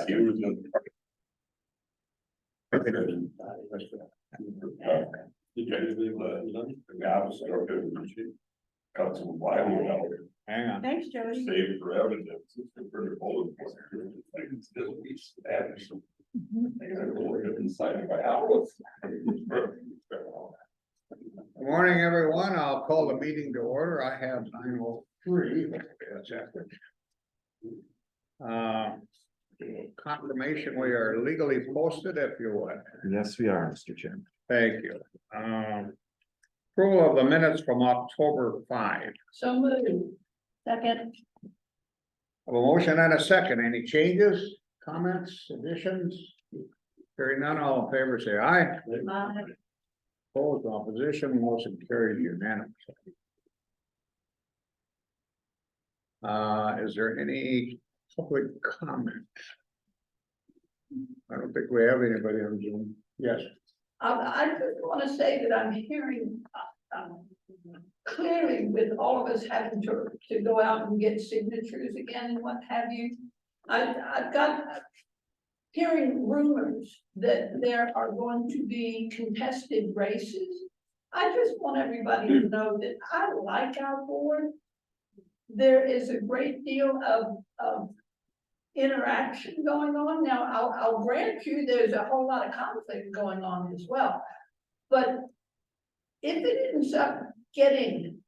He was in. Got some plywood out there. Hang on. Thanks, Jody. Saved for evidence. It's been pretty bold. Like it's still be established. I gotta go look at inside of my house. Good morning, everyone. I'll call the meeting to order. I have 9:03. That's after. Confirmation, we are legally posted, if you would. Yes, we are, Mr. Chairman. Thank you. Approval of the minutes from October 5. So moved. Second. Have a motion and a second. Any changes, comments, additions? Hearing none, all in favor, say aye. Opposed, opposition, motion carried unanimously. Is there any public comment? I don't think we have anybody on Zoom. Yes. I just want to say that I'm hearing clearly with all of us having to go out and get signatures again and what have you. I've got hearing rumors that there are going to be contested races. I just want everybody to know that I like our board. There is a great deal of interaction going on. Now, I'll grant you there's a whole lot of conflict going on as well. But if it ends up getting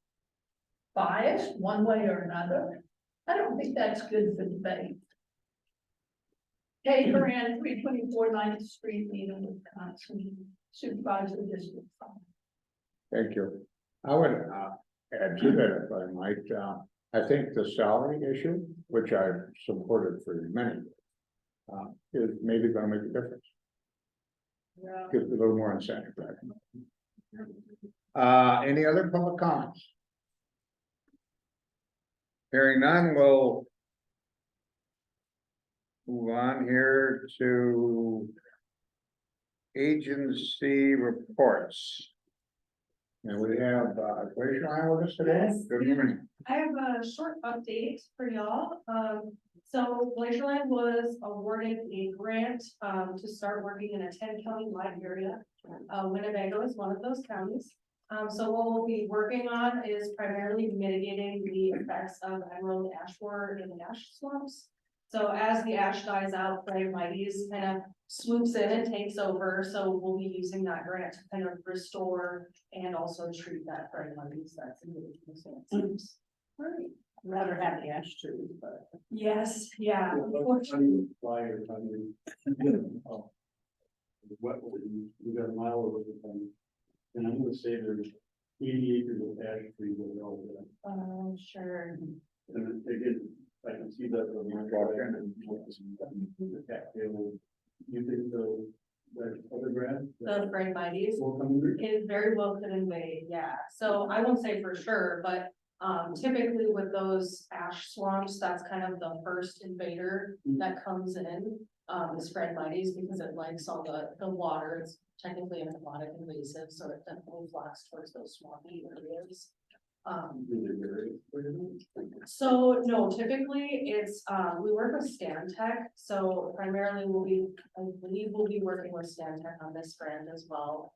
biased one way or another, I don't think that's good for debate. Kay Moran, 324 9th Street, Needham, Wisconsin, Supervisor District 5. Thank you. I would add to that if I might. I think the salary issue, which I've supported for many years, is maybe going to make a difference. Yeah. Gives a little more incentive. Any other public comments? Hearing none, we'll move on here to agency reports. And we have Glacier with us today. Yes. Good morning. I have a short update for y'all. So Glacierland was awarded a grant to start working in a 10-county wide area. Winnebago is one of those counties. So what we'll be working on is primarily mitigating the effects of emerald ash borer and ash swamps. So as the ash dies out, Mighty's kind of swoops in and takes over. So we'll be using that grant to kind of restore and also treat that Mighty's that's in Right. Rather have the ash trees, but. Yes, yeah. We got a mile over the thing, and I'm gonna say there's 80 acres of ash trees that are all there. Sure. And again, I can see that from my garden and the cattail. You think that other grant? The Mighty's Will come in? is very well put in way, yeah. So I won't say for sure, but typically with those ash swamps, that's kind of the first invader that comes in. Is Mighty's because it likes all the water. It's technically an aquatic invasive, so it definitely flocks towards those swampy areas. So no, typically it's we work with Stantec, so primarily I believe we'll be working with Stantec on this grant as well.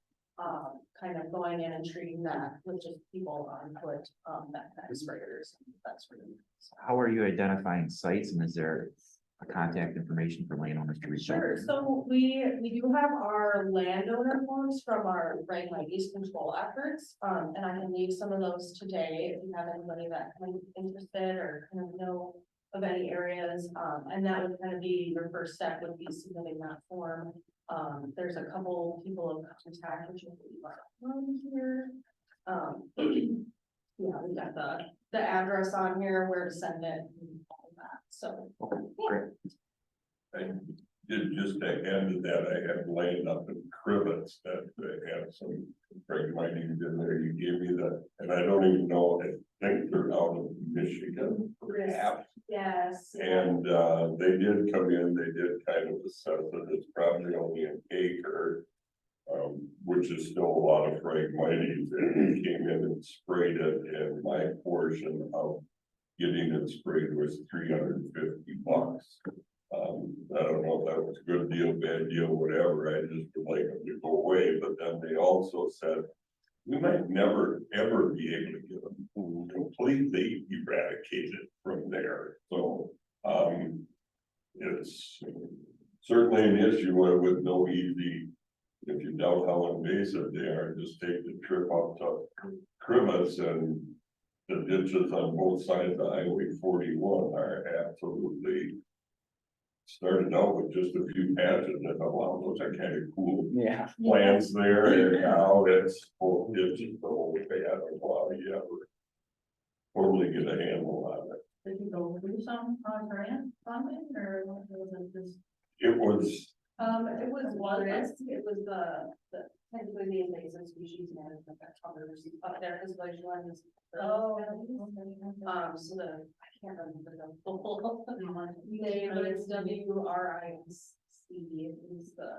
Kind of going in and treating that with just people on foot, backpack sprayers. That's really. How are you identifying sites, and is there a contact information for landowners to reach out? Sure, so we do have our landowner forms from our Mighty's control efforts, and I can leave some of those today if you have anybody that kind of interested or kind of know of any areas, and that would kind of be your first step would be submitting that form. There's a couple people of contact, which will be here. Yeah, we got the address on here, where to send it, and all of that, so. Okay, great. I did just to add to that, I have laid up in Crivets that have some Mighty's in there. You gave me that, and I don't even know, I think they're out of Michigan, perhaps. Yes. And they did come in, they did kind of assess it, it's probably only an acre, which is still a lot of Mighty's, and they came in and sprayed it, and my portion of getting it sprayed was $350. I don't know if that was a good deal, bad deal, whatever, I just would like them to go away, but then they also said. We might never, ever be able to get them completely eradicated from there, so, it's certainly an issue, I would know easy. If you doubt how invasive they are, just take the trip up to Crimmets and the ditches on both sides of Highway 41 are absolutely. Started out with just a few patches, and I thought, wow, those are kind of cool Yeah. plants there, and now it's full ditches the whole way. I don't know how you ever totally get a handle on it. Did you go through some grant funding or was it just? It was, It was the technically the invasive species management that covers up there because Glacial is. Oh. So I can't remember the full name, but it's WRIC is the.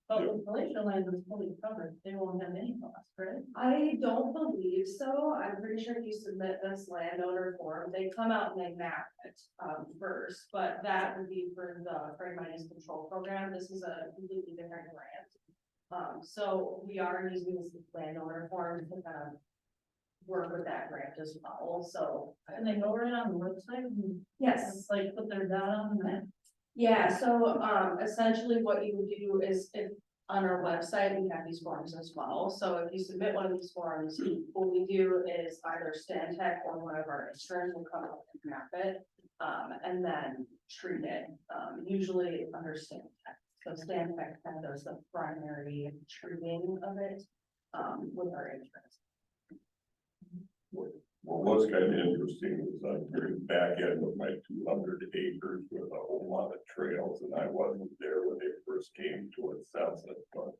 But with Glacial Land is fully covered, they won't have any cost, right? I don't believe so. I'm pretty sure if you submit this landowner form, they come out and they map it first, but that would be for the prairie minus control program. This is a completely different grant. So we are using this landowner form to kind of work with that grant as well, so. And they go right on the website? Yes. Like put their data on that? Yeah, so, essentially what you would do is if on our website, we have these forms as well. So if you submit one of these forms, what we do is either Stantec or one of our insurance will come up and map it, and then treat it, usually under Stantec. So Stantec kind of does the primary treating of it, with our insurance. what was kind of interesting was on the very back end of my 200 acres with a whole lot of trails, and I wasn't there when they first came to assess it, but.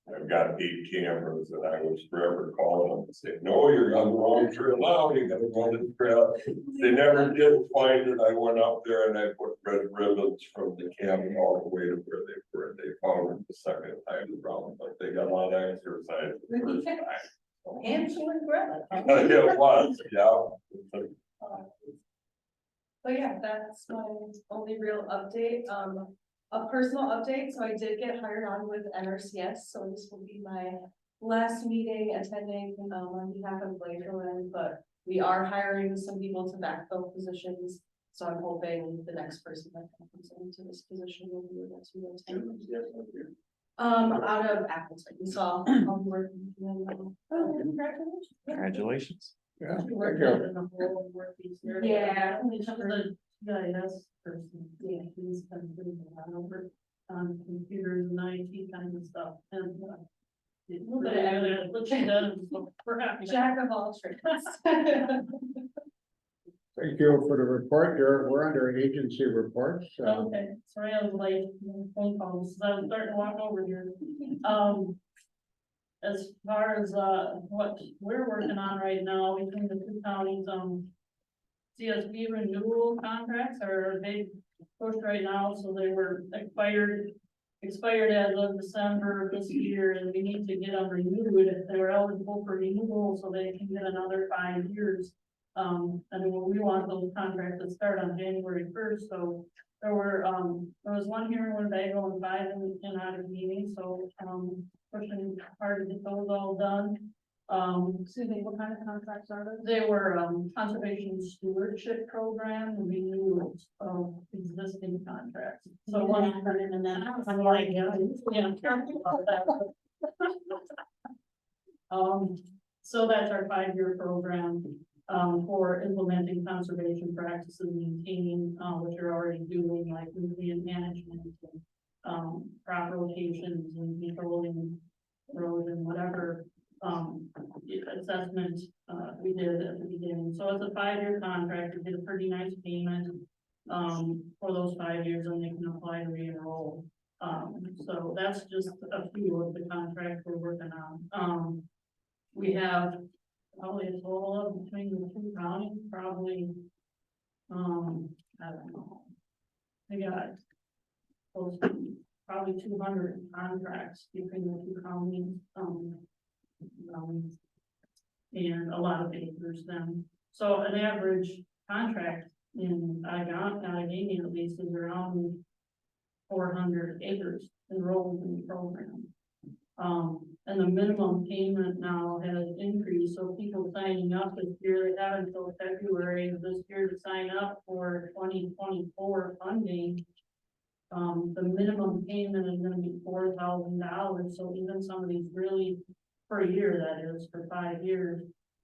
I've got 8 cameras and I was forever calling them and saying, no, you're on the wrong trail now, you gotta go on this trail. They never did find it. I went up there and I put red ribbons from the cabin all the way to where they were. They found it the second time around, but they got a lot of exercise the first time. Hansel and Gretel. It was, yeah. But yeah, that's my only real update, a personal update, so I did get hired on with NRCS, so this will be my last meeting attending, on behalf of Glacial, but we are hiring some people to backfill positions, so I'm hoping the next person that comes into this position will be able to. Out of Appleton, so I'll be working. Congratulations. Congratulations. Yeah. Worked out in the whole work piece there. Yeah. Some of the GIS person, yeah, he's been doing a lot over on computers and IT kind of stuff, and we're happy. Jack of all trades. Thank you for the report. We're under agency reports. Okay, sorry I was late, phone calls, so I'm starting to walk over here. As far as what we're working on right now between the two counties, CSB renewal contracts are a big push right now, so they were expired as of December of this year, and we need to get them renewed if they were eligible for renewal, so they can get another 5 years. And we want those contracts to start on January 1st, so there was one here in Winnebago and 5 in Ottawa, so pushing hard to get those all done. Excuse me, what kind of contracts are they? They were conservation stewardship program renewals of existing contracts. So one turning in that, I'm like, yeah, careful about that. So that's our 5-year program for implementing conservation practices, maintaining what you're already doing, like nutrient management, and, crop rotations and controlling erosion, whatever assessment we did at the beginning. So it's a 5-year contract. We did a pretty nice payment for those 5 years, and they can apply to re-enroll. So that's just a few of the contracts we're working on. We have probably a total of between the two counties, probably I don't know. We got close to probably 200 contracts between the two counties. And a lot of acres then. So an average contract in Allegheny at least is around 400 acres enrolled in the program. And the minimum payment now has increased, so people signing up this year, they have until February of this year to sign up for 2024 funding. The minimum payment is gonna be $4,000, so even some of these really, per year that is, for 5 years.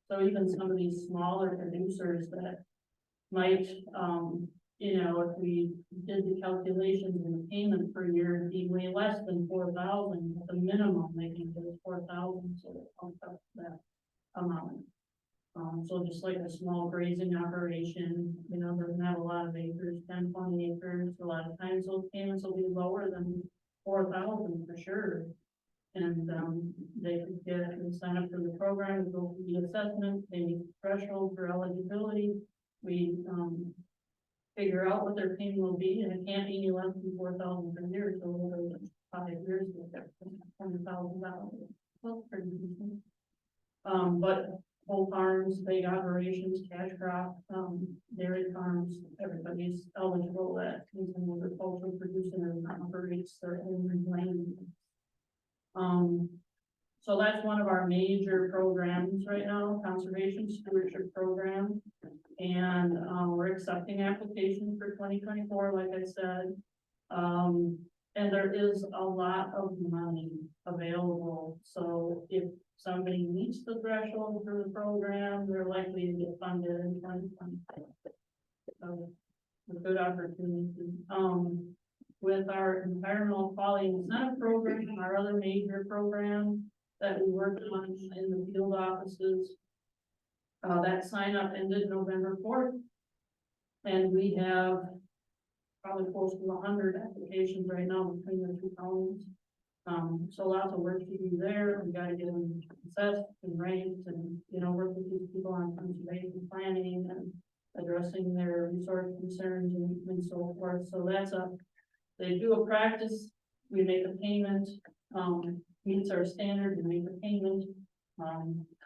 So even some of these smaller producers that might, you know, if we did the calculations and the payment per year, it'd be way less than 4,000, the minimum they can get is 4,000, so it comes up to that amount. So just like a small grazing operation, you know, doesn't have a lot of acres, 10, 20 acres, a lot of times those payments will be lower than 4,000 for sure. And, they could get and sign up for the program, go through the assessment, they meet the threshold for eligibility. We, figure out what their payment will be, and it can't be any less than 4,000 per year, so over the 5 years, we'll get $20,000. Well, pretty decent. But whole farms, big operations, cash crop, dairy farms, everybody's eligible that is in agricultural producing and operates their own land. So that's one of our major programs right now, conservation stewardship program. And, we're accepting applications for 2024, like I said. And there is a lot of money available, so if somebody meets the threshold for the program, they're likely to get funded in 2024. So, a good opportunity. With our environmental quality incentive program, our other major program that we worked on in the field offices, that sign up ended November 4th. And we have probably close to 100 applications right now between the two counties. So lots of work to do there. We gotta get them assessed and ranked and, you know, work with these people on conservation planning and addressing their resource concerns and so forth. So that's they do a practice, we make a payment, meets our standard, we make a payment.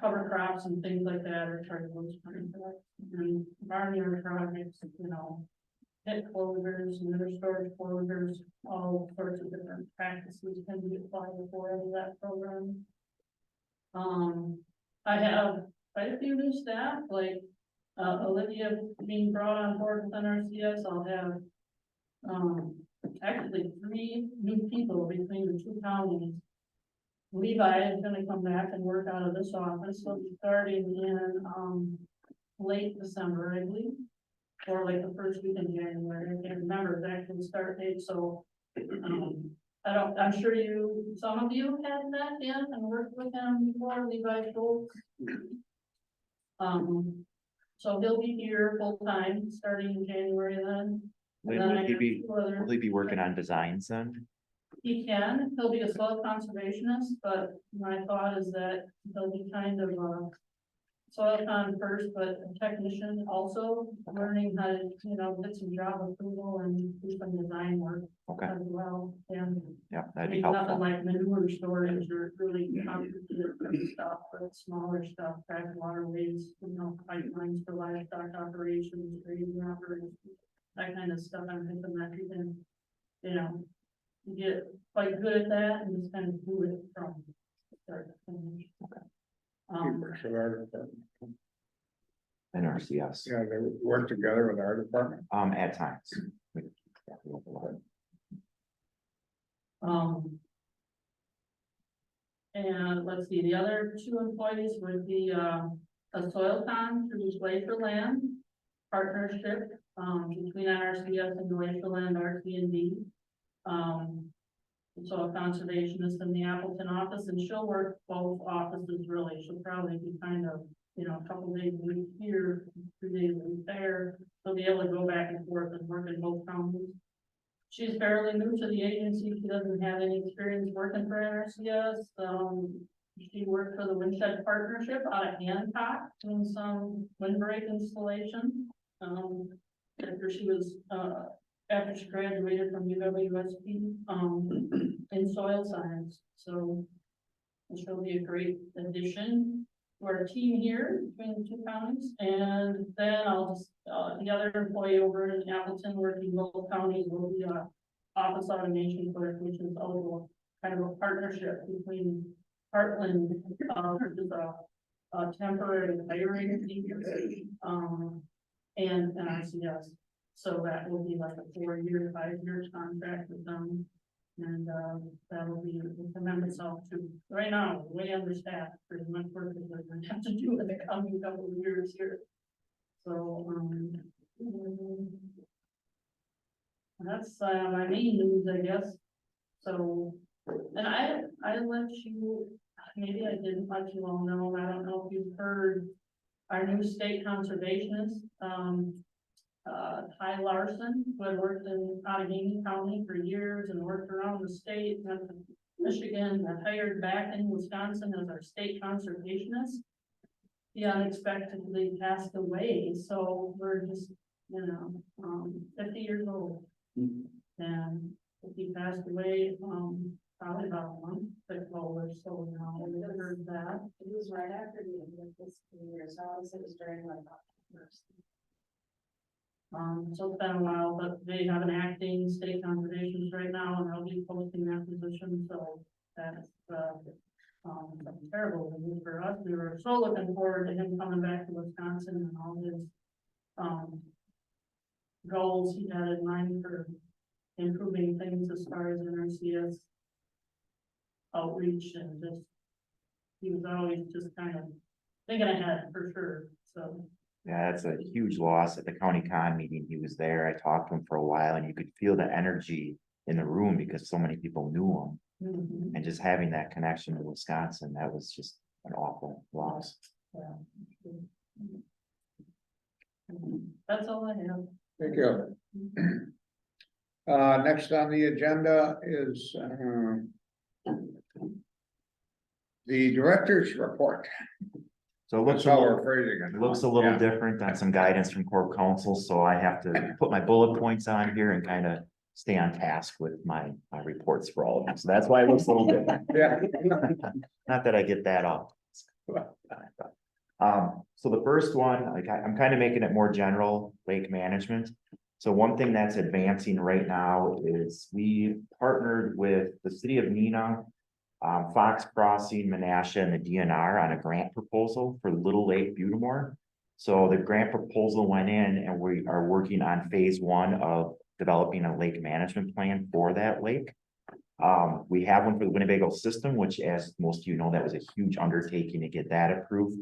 Cover crops and things like that are part of those contracts. And barnyard projects, you know, pit closures, litter storage closures, all sorts of different practices can be applied for into that program. I have quite a few new staff, like Olivia being brought on board with NRCS. I'll have actually 3 new people between the two counties. Levi is gonna come back and work out of this office, so he's starting in, late December, I believe. Or like the first week in January, I can't remember the actual start date, so, I'm sure some of you had met him and worked with him before, Levi Schultz. So he'll be here full time, starting in January then. And then I have 2 other- Will he be working on designs then? He'll be a soil conservationist, but my thought is that he'll be kind of a soil con first, but a technician also, learning how to, you know, get some job approval and do some design work Okay, as well. And yeah, I that'd be mean, nothing helpful. like manure storage or really complicated stuff, but smaller stuff, back waterways, you know, pipelines for livestock operations, grazing operations, that kind of stuff. I'm thinking that you can, you know, get quite good at that and just kind of do it from start to finish. NRCS, Yeah, they work together with our department. at times. And let's see, the other 2 employees would be, a soil con through Glacier Land partnership, between NRCS and Glacier Land RC&D. So a conservationist in the Appleton office, and she'll work both offices really. She'll probably be kind of, you know, a couple days a week here, 3 days a week there. She'll be able to go back and forth and work in both counties. She's fairly new to the agency. She doesn't have any experience working for NRCS. She worked for the Windshed Partnership out of Hancock, doing some windbreak installation. After she graduated from UWSP, in soil science. So she'll be a great addition to our team here between the 2 counties. And then I'll just, the other employee over in Appleton working both counties will be office automation clerk, which is also kind of a partnership between Heartland, which is a temporary hiring agency, and RCS. So that will be like a 4-year, 5-year contract with them. And, that will be a tremendous help too. Right now, way understaffed, pretty much work that we're gonna have to do in the coming couple of years here. So, that's, my main news, I guess. So, and I let you, maybe I didn't let you all know, I don't know if you've heard our new state conservationist, Ty Larson, who had worked in Outagamie County for years and worked around the state, and Michigan, and hired back in Wisconsin as our state conservationist. He unexpectedly passed away, so we're just, 50 years old. And he passed away, probably about a month ago or so now, we heard that. It was right after the end of this year, so I was, it was during like first. So it's been a while, but they have an acting state conservationist right now, and they'll be posting that position, so that's, terrible news for us. We were so looking forward to him coming back to Wisconsin and all his, goals he had in mind for improving things as far as NRCS outreach, and just, he was always just kind of thinking ahead for sure, so. Yeah, that's a huge loss. At the county con meeting, he was there. I talked to him for a while and you could feel the energy in the room because so many people knew him. Mhm. And just having that connection to Wisconsin, that was just an awful loss. Yeah. That's all I have. Thank you. Next on the agenda is, the director's report. So it looks That's a how little, we're phrasing it. it looks a little Yeah. different on some guidance from Corp Council, so I have to put my bullet points on here and kind of stay on task with my reports for all of them. So that's why it looks a little different. Yeah. Not that I get that off. So the first one, like I'm kind of making it more general, lake management. So one thing that's advancing right now is we partnered with the city of Neenah, Fox Crossing, Menasha, and the DNR on a grant proposal for Little Lake Butamore. So the grant proposal went in and we are working on phase 1 of developing a lake management plan for that lake. We have one for the Winnebago system, which, as most of you know, that was a huge undertaking to get that approved.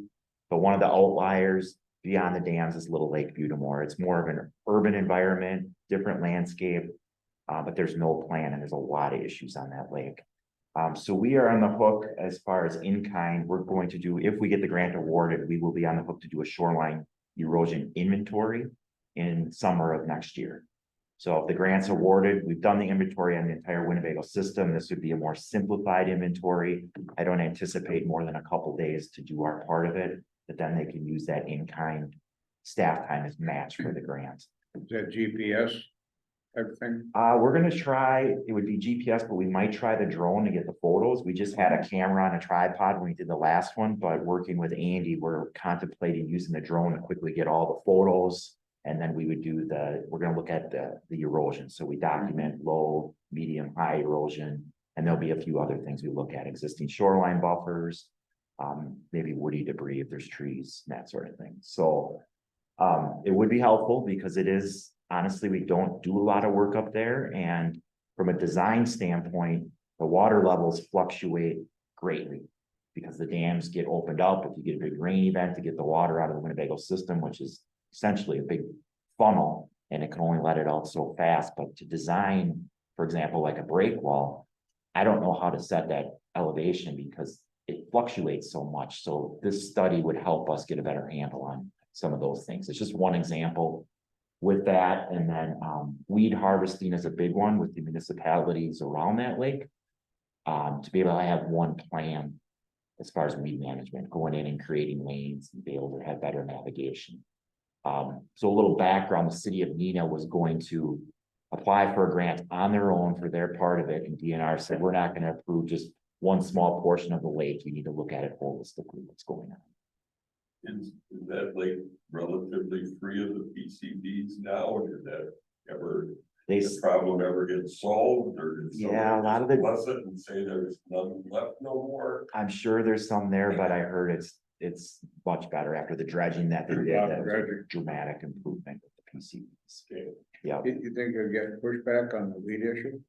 But one of the outliers beyond the dams is Little Lake Butamore. It's more of an urban environment, different landscape, but there's no plan and there's a lot of issues on that lake. So we are on the hook as far as in-kind. We're going to do, if we get the grant awarded, we will be on the hook to do a shoreline erosion inventory in summer of next year. So if the grant's awarded, we've done the inventory on the entire Winnebago system. This would be a more simplified inventory. I don't anticipate more than a couple days to do our part of it, but then they can use that in-kind staff time as match for the grant. Is that GPS, everything? We're gonna try, it would be GPS, but we might try the drone to get the photos. We just had a camera on a tripod when we did the last one, but working with Andy, we're contemplating using the drone to quickly get all the photos. And then we would do we're gonna look at the erosion. So we document low, medium, high erosion, and there'll be a few other things we look at, existing shoreline buffers, maybe woody debris if there's trees, that sort of thing. So it would be helpful because it is, honestly, we don't do a lot of work up there. And from a design standpoint, the water levels fluctuate greatly because the dams get opened up. If you get a big rain event to get the water out of the Winnebago system, which is essentially a big funnel, and it can only let it out so fast. But to design, for example, like a break wall, I don't know how to set that elevation because it fluctuates so much. So this study would help us get a better handle on some of those things. It's just one example with that. And then weed harvesting is a big one with the municipalities around that lake. To be able to have one plan as far as weed management, going in and creating lanes and be able to have better navigation. So a little background, the city of Neenah was going to apply for a grant on their own for their part of it. And DNR said, we're not going to approve just one small portion of the lake. You need to look at it holistically, what's going on. Is that lake relatively free of the PCBs now, or did that ever They, the problem ever gets solved, or did Yeah, a lot of somebody the- just bless it and say there's none left no more? I'm sure there's some there, but I heard it's much better after the dredging that they did. Yeah, That was a dredging. dramatic improvement with the PCBs. Okay. Yeah. You think you'll get pushback on the weed issue?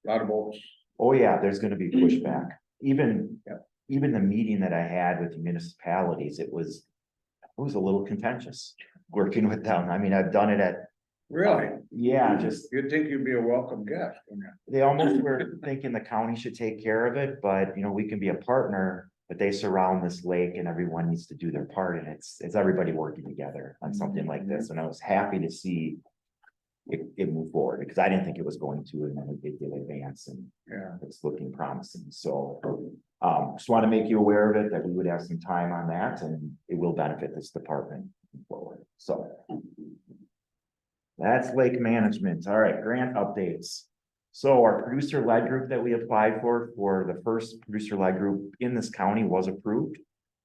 A lot of votes. Oh, yeah, there's gonna be pushback. Even, Yeah. even the meeting that I had with the municipalities, it was a little contentious working with them. I mean, I've done it at, Really? yeah, just, You'd think you'd be a welcome guest, wouldn't you? they almost were thinking the county should take care of it, but we can be a partner. But they surround this lake and everyone needs to do their part, and it's everybody working together on something like this. And I was happy to see it move forward, because I didn't think it was going to, and then it did advance, and Yeah. it's looking promising. So just want to make you aware of it, that we would have some time on that, and it will benefit this department moving forward. So that's lake management. All right, grant updates. So our producer-led group that we applied for the first producer-led group in this county was approved.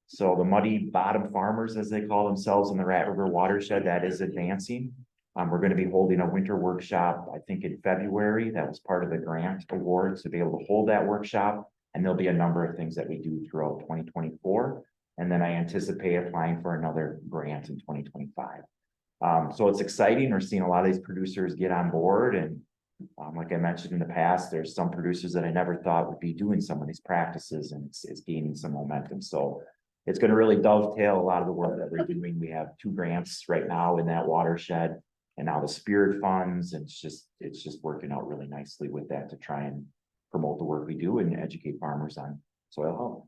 So the Muddy Bottom Farmers, as they call themselves in the Rat River watershed, that is advancing. We're going to be holding a winter workshop, I think in February. That was part of the grant award, to be able to hold that workshop. And there'll be a number of things that we do throughout 2024. And then I anticipate applying for another grant in 2025. So it's exciting. We're seeing a lot of these producers get on board, and like I mentioned in the past, there's some producers that I never thought would be doing some of these practices, and it's gaining some momentum. So it's going to really dovetail a lot of the work that we're doing. We have 2 grants right now in that watershed, and now the Spirit funds, and it's just working out really nicely with that to try and promote the work we do and educate farmers on soil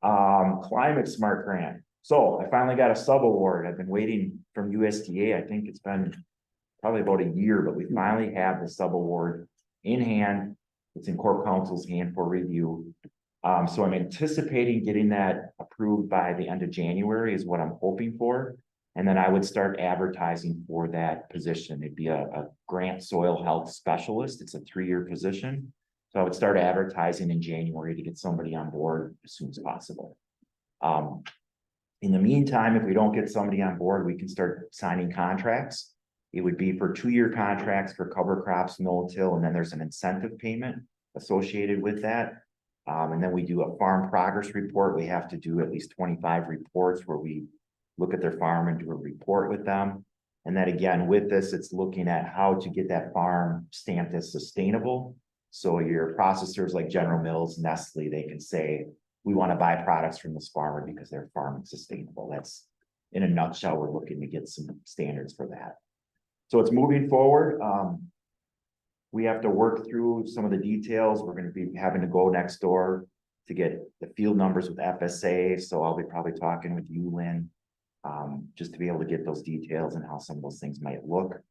health. Climate Smart Grant. So I finally got a sub award. I've been waiting from USDA. I think it's been probably about a year, but we finally have the sub award in hand. It's in Corp Council's hand for review. So I'm anticipating getting that approved by the end of January is what I'm hoping for. And then I would start advertising for that position. It'd be a grant soil health specialist. It's a 3-year position. So I would start advertising in January to get somebody on board as soon as possible. In the meantime, if we don't get somebody on board, we can start signing contracts. It would be for 2-year contracts for cover crops, no-till, and then there's an incentive payment associated with that. And then we do a farm progress report. We have to do at least 25 reports where we look at their farm and do a report with them. And then again, with this, it's looking at how to get that farm stamped as sustainable. So your processors like General Mills, Nestle, they can say, we want to buy products from this farmer because their farm is sustainable. That's, in a nutshell, we're looking to get some standards for that. So it's moving forward. We have to work through some of the details. We're going to be having to go next door to get the field numbers with FSA. So I'll be probably talking with you, Lynn, just to be able to get those details and how some of those things might look.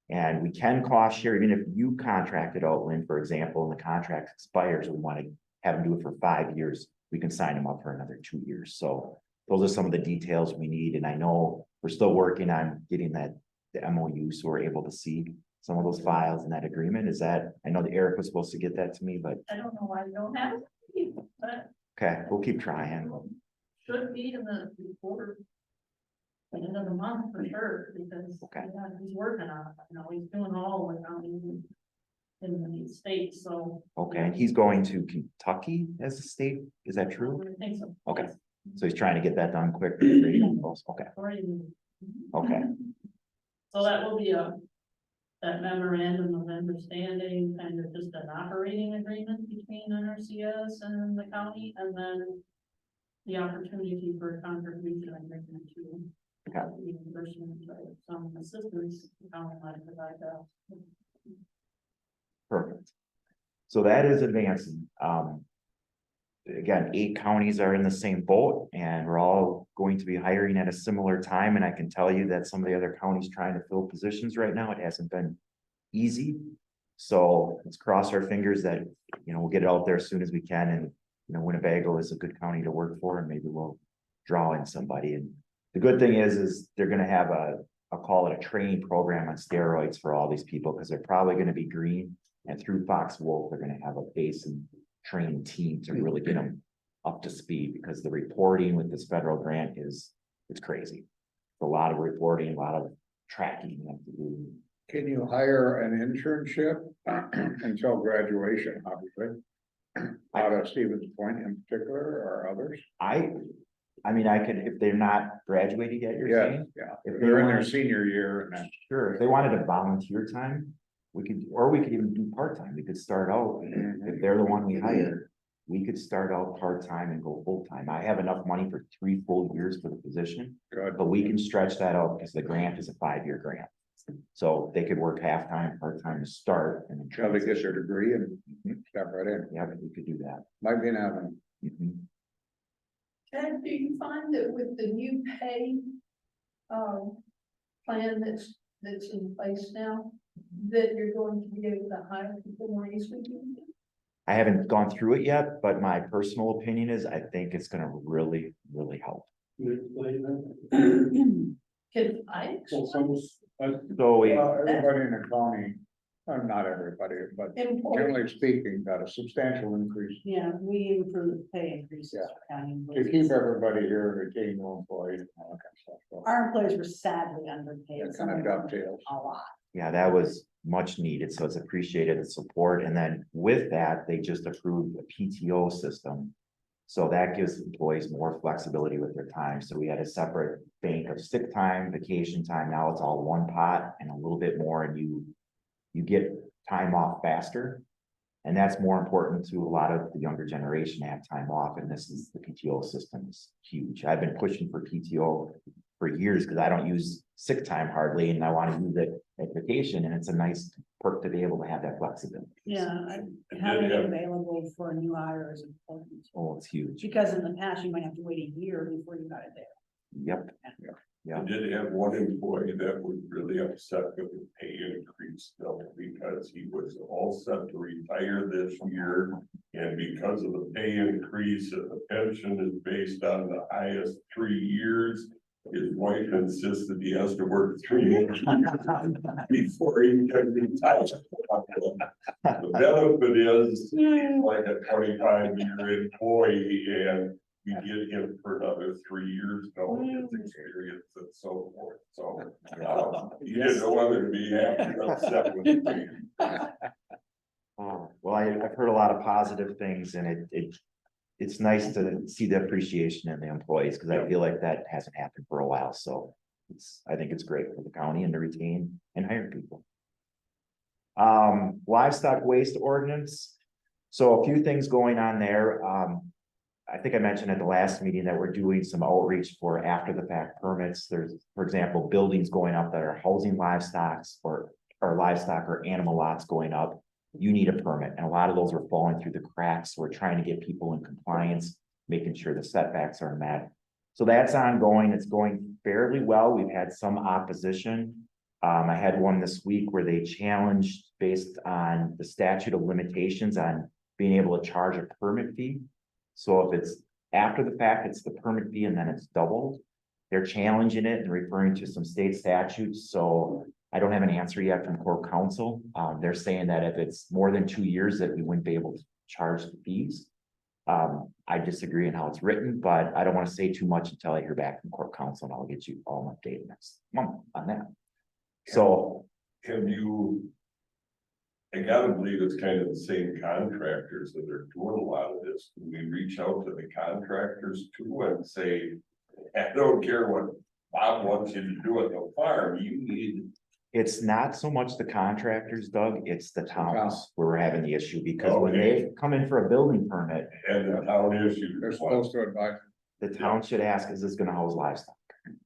And we can cost share, even if you contracted out, Lynn, for example, and the contract expires, we want to have them do it for 5 years. We can sign them up for another 2 years. So those are some of the details we need. And I know we're still working on getting the MOU, so we're able to see some of those files in that agreement. Is that, I know that Eric was supposed to get that to me, but I don't know why we don't have it, but okay, we'll keep trying. should be in the report. At the end of the month for sure, because Okay. yeah, he's working on it, he's doing all the counties in the states, so. Okay, and he's going to Kentucky as a state, is that true? I think so. Okay. Yes. So he's trying to get that done quick. Okay, Already. okay, So that will be that memorandum of understanding, kind of just an operating agreement between NRCS and the county, and then the opportunity for a contribution agreement to Okay. reimbursement of some assistance the county might provide that. perfect. So that is advancing. Again, 8 counties are in the same boat, and we're all going to be hiring at a similar time. And I can tell you that some of the other counties trying to fill positions right now, it hasn't been easy. So let's cross our fingers that, we'll get it out there as soon as we can. And, Winnebago is a good county to work for, and maybe we'll draw in somebody. And the good thing is they're going to have I'll call it a training program on steroids for all these people, because they're probably going to be green, and through Fox Wolf, they're going to have a base and trained team to really get them up to speed, because the reporting with this federal grant it's crazy. A lot of reporting, a lot of tracking you have to do, Can you hire an internship until graduation, obviously? Out of Stevens Point in particular or others? I mean, I could, if they're not graduated yet, you're Yeah, saying? yeah, If if they they're in their want- senior year and then. Sure, if they wanted a volunteer time, we could, or we could even do part-time, we could start out, if they're the one we hire. We could start out part-time and go full-time. I have enough money for 3 full years for the position, Good. but we can stretch that out because the grant is a 5-year grant. So they could work half-time, part-time to start and then. Shall they get their degree and step right in? Yeah, we could do that. Might be an avenue. Mhm. And do you find that with the new pay, plan that's in place now, that you're going to be able to hire people more easily? I haven't gone through it yet, but my personal opinion is I think it's gonna really, really help. Can you explain that? Can I? Well, some, So we, Everybody in the county, not everybody, but Employees, generally speaking, got a substantial increase. Yeah, we improved pay increases Yeah. for county To employees. keep everybody here, retain more employees and all that kind of stuff. So Our employees were sadly underpaid. That kind of dovetails. A lot. yeah, that was much needed, so it's appreciated, the support, and then with that, they just approved a PTO system. So that gives employees more flexibility with their time, so we had a separate bank of sick time, vacation time, now it's all one pot and a little bit more, and you get time off faster. And that's more important to a lot of the younger generation to have time off, and this is, the PTO system is huge. I've been pushing for PTO for years, because I don't use sick time hardly, and I want to use it at vacation, and it's a nice perk to be able to have that flexibility. Yeah, having it available for a new hire is important. Oh, it's huge. Because in the past, you might have to wait a year before you got it there. Yep. I did have one employee that was really upset with the pay increase though, because he was all set to retire this year. And because of the pay increase and the pension is based on the highest 3 years, his wife insisted he has to work 3 years before he can retire. The benefit is like a 25-year employee, and we get him for another 3 years, knowing his experience and so forth, so. You didn't know whether to be happy or upset with me. Well, I've heard a lot of positive things, and it's nice to see the appreciation in the employees, because I feel like that hasn't happened for a while, so I think it's great for the county and to retain and hire people. Livestock waste ordinance. So a few things going on there. I think I mentioned at the last meeting that we're doing some outreach for after the fact permits. There's, for example, buildings going up that are housing livestock or livestock or animal lots going up. You need a permit, and a lot of those are falling through the cracks. We're trying to get people in compliance, making sure the setbacks are met. So that's ongoing. It's going fairly well. We've had some opposition. I had one this week where they challenged based on the statute of limitations on being able to charge a permit fee. So if it's after the fact, it's the permit fee and then it's doubled. They're challenging it and referring to some state statutes. So I don't have an answer yet from Corp Council. They're saying that if it's more than 2 years that we wouldn't be able to charge the fees. I disagree on how it's written, but I don't want to say too much until I hear back from Corp Council, and I'll get you all an update next month on that. So Have you? I gotta believe it's kind of the same contractors that are doing a lot of this. Can we reach out to the contractors too and say, I don't care what Bob wants you to do at the farm, you need. it's not so much the contractors, Doug, it's the towns where we're having the issue, because when Okay. they come in for a building permit, And the town issue. They're supposed to advise. the town should ask, is this gonna house livestock?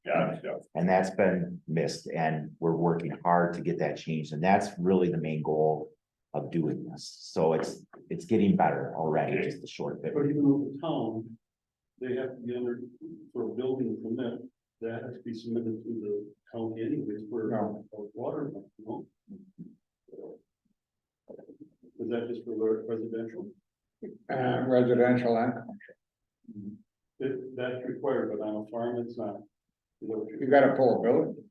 Gotcha. And that's been missed, and we're working hard to get that changed, and that's really the main goal of doing this. So it's getting better already, just a short bit. But even though the town, they have to be under, for a building permit, that has to be submitted to the county anyways for No. water, no? Is that just for residential? Residential and commercial. That's required, but on a farm, it's not. Is that what you're- You gotta pull a building.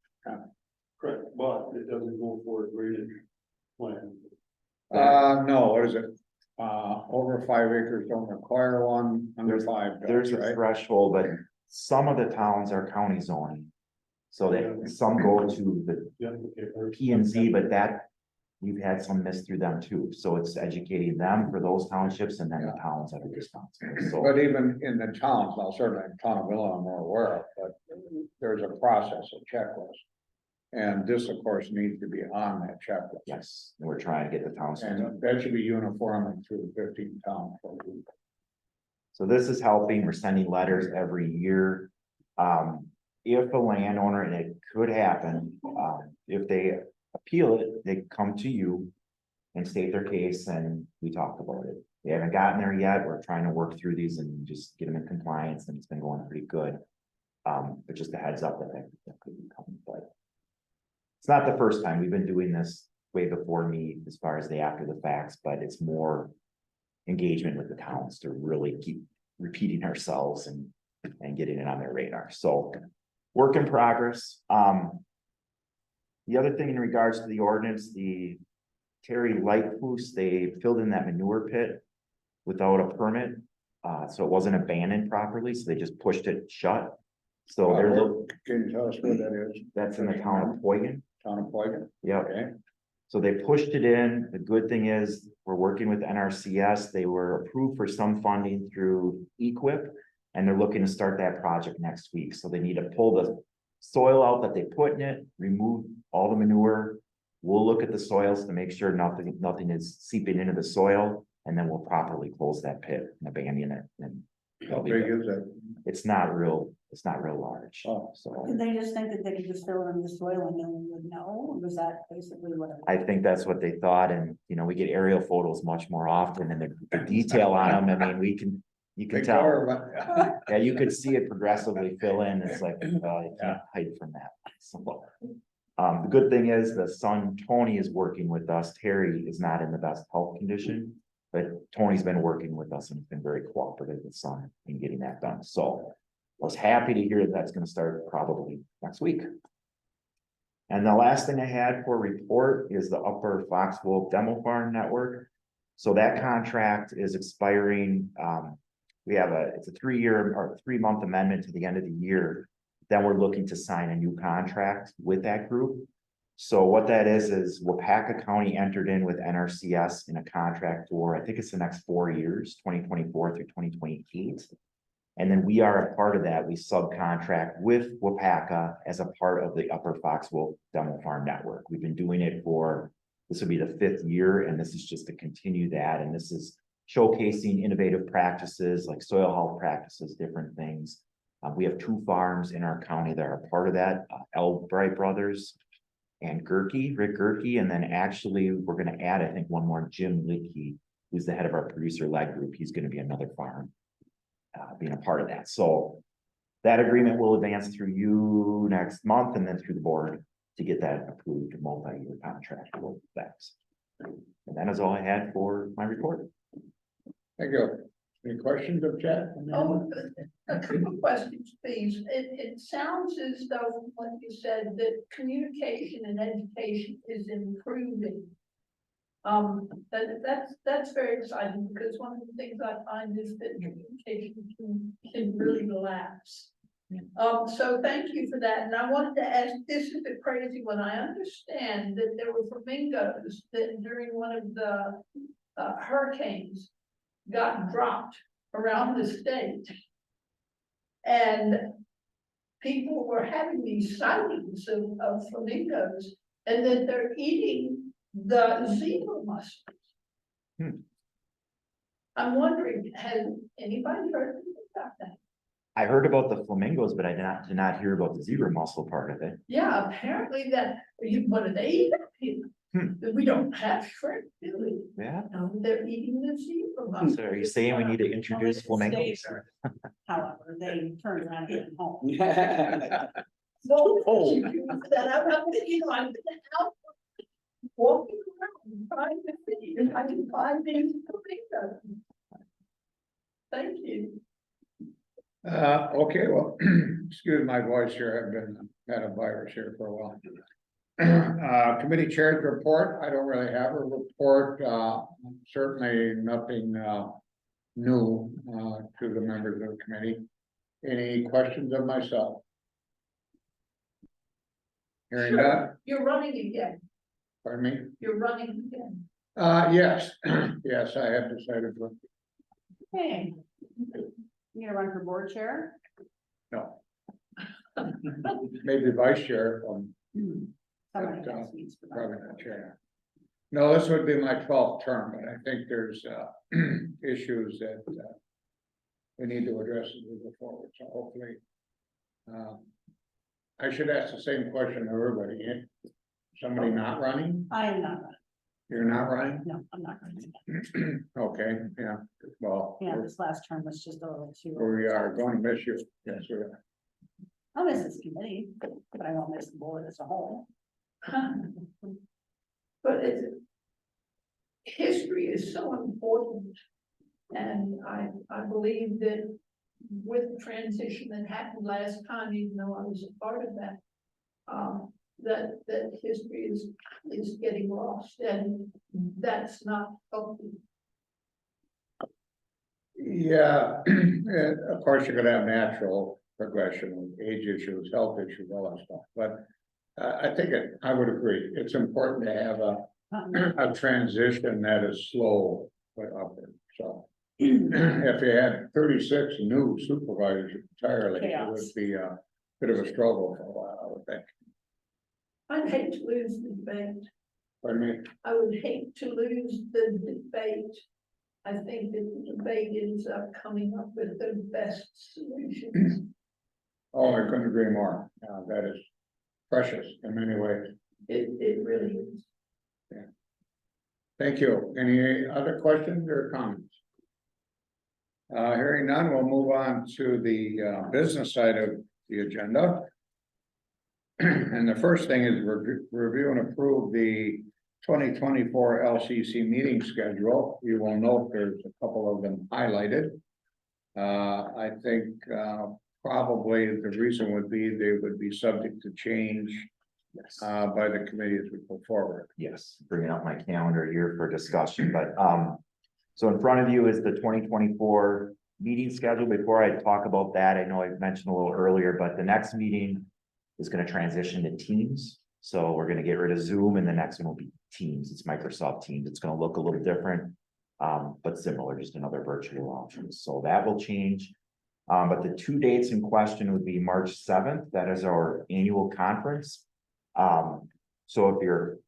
Correct, but it doesn't go for a drainage plan. No, what is it? Over 5 acres don't require one, under 5 does, There's a right? threshold, but some of the towns are county zoning. So that some go to the Yeah, okay. P and Z, but that, we've had some miss through them too. So it's educating them for those townships and then the towns that are responsible. So But even in the towns, now certainly in town of Villa, I'm more aware of, but there's a process, a checklist. And this, of course, needs to be on that checklist. yes, we're trying to get the towns. And that should be uniform through the 15 towns. So this is helping, we're sending letters every year. If a landowner, and it could happen, if they appeal it, they come to you and state their case, and we talk about it. They haven't gotten there yet, we're trying to work through these and just get them in compliance, and it's been going pretty good. But just a heads up that could be coming, but it's not the first time, we've been doing this way before me as far as the after the facts, but it's more engagement with the towns to really keep repeating ourselves and getting it on their radar. So work in progress. The other thing in regards to the ordinance, the Terry Lightfoot, they filled in that manure pit without a permit. So it wasn't abandoned properly, so they just pushed it shut. So Can you tell us where that is? that's in the town of Poygan. Town of Poygan? Yep. Okay. So they pushed it in. The good thing is we're working with NRCS. They were approved for some funding through EQIP. And they're looking to start that project next week. So they need to pull the soil out that they put in it, remove all the manure. We'll look at the soils to make sure nothing is seeping into the soil. And then we'll properly close that pit and abandon it. And How big is it? it's not real large. Oh. So Did they just think that they could just fill it in the soil and no one would know? Or was that basically what? I think that's what they thought. And, you know, we get aerial photos much more often and the detail on them. I mean, you can Big tell. car, Yeah, you could see it progressively fill in. It's like, you can't hide from that. So, the good thing is the son, Tony, is working with us. Terry is not in the best health condition, but Tony's been working with us and has been very cooperative with son in getting that done. So I was happy to hear that's gonna start probably next week. And the last thing I had for report is the Upper Foxwolf Demo Farm Network. So that contract is expiring, it's a 3-year or 3-month amendment to the end of the year. Then we're looking to sign a new contract with that group. So what that is Wapaka County entered in with NRCS in a contract for, I think it's the next 4 years, 2024 through 2028. And then we are a part of that. We subcontract with Wapaka as a part of the Upper Foxwolf Demo Farm Network. We've been doing it this will be the 5th year, and this is just to continue that. And this is showcasing innovative practices like soil health practices, different things. We have 2 farms in our county that are part of that, Albright Brothers and Rick Gerke. And then actually we're going to add, I think, one more, Jim Lidke, who's the head of our producer-led group. He's going to be another farm being a part of that. So that agreement will advance through you next month and then through the board to get that approved multi-year contract with that. And that is all I had for my report. Thank you. Any questions of Chad? Oh, a couple of questions, please. It sounds as though, what you said, that communication and education is improving. That's very exciting, because one of the things I find is that communication can really lapse. So thank you for that. And I wanted to ask, this is a crazy one. I understand that there were flamingos that during one of the hurricanes got dropped around the state. And people were having these sightings of flamingos, and that they're eating the zebra mushrooms. I'm wondering, has anybody heard about that? I heard about the flamingos, but I did not hear about the zebra mussel part of it. Yeah, apparently what do they eat? We don't have shrimp, do we? Yeah. No, they're eating the zebra mussels. So are you saying we need to introduce flamingos? However, they turned around and went home. Well, that I'm not gonna, I'm gonna help walking around trying to see if I can find these flamingos. Thank you. Okay, well, excuse my voice here. Had a virus here for a while. Committee chairs report. I don't really have a report. Certainly nothing new to the members of the committee. Any questions of myself? Hearing none, You're running again, pardon me? you're running again. Yes, yes, I have decided to, Hey. You gonna run for board chair? no. Maybe vice chair, Somebody But, else needs to run. probably not chair. No, this would be my 12th term, but I think there's, issues that, we need to address as we go forward, so hopefully. I should ask the same question to everybody, somebody not running? I am not running. You're not running? No, I'm not running. Okay, yeah, well, Yeah, this last term was just a little too. we are going to miss you, yes, we are. I'll miss this committee, but I won't miss the board as a whole. But history is so important. And I believe that with the transition that happened last time, even though I was a part of that, that history is getting lost, and that's not healthy. Yeah, and of course, you're gonna have natural progression with age issues, health issues, all that stuff, but I think I would agree, it's important to have a transition that is slow but upward, so. If you had 36 new supervisors entirely, it would Chaos. be a bit of a struggle for a while, I would think. I'd hate to lose the debate. Pardon me? I would hate to lose the debate. I think that the debate ends up coming up with the best solutions. Oh, I couldn't agree more, that is precious in many ways. It really is. Thank you. Any other questions or comments? Hearing none, we'll move on to the business side of the agenda. And the first thing is review and approve the 2024 LCC meeting schedule. You will note there's a couple of them highlighted. I think probably the reason would be they would be subject to change Yes. by the committee as we go forward. Yes, bringing up my calendar here for discussion, but, so in front of you is the 2024 meeting schedule. Before I talk about that, I know I mentioned a little earlier, but the next meeting is gonna transition to Teams. So we're gonna get rid of Zoom and the next one will be Teams. It's Microsoft Teams. It's gonna look a little different, but similar, just another virtual option. So that will change. But the two dates in question would be March 7th. That is our annual conference. So if you're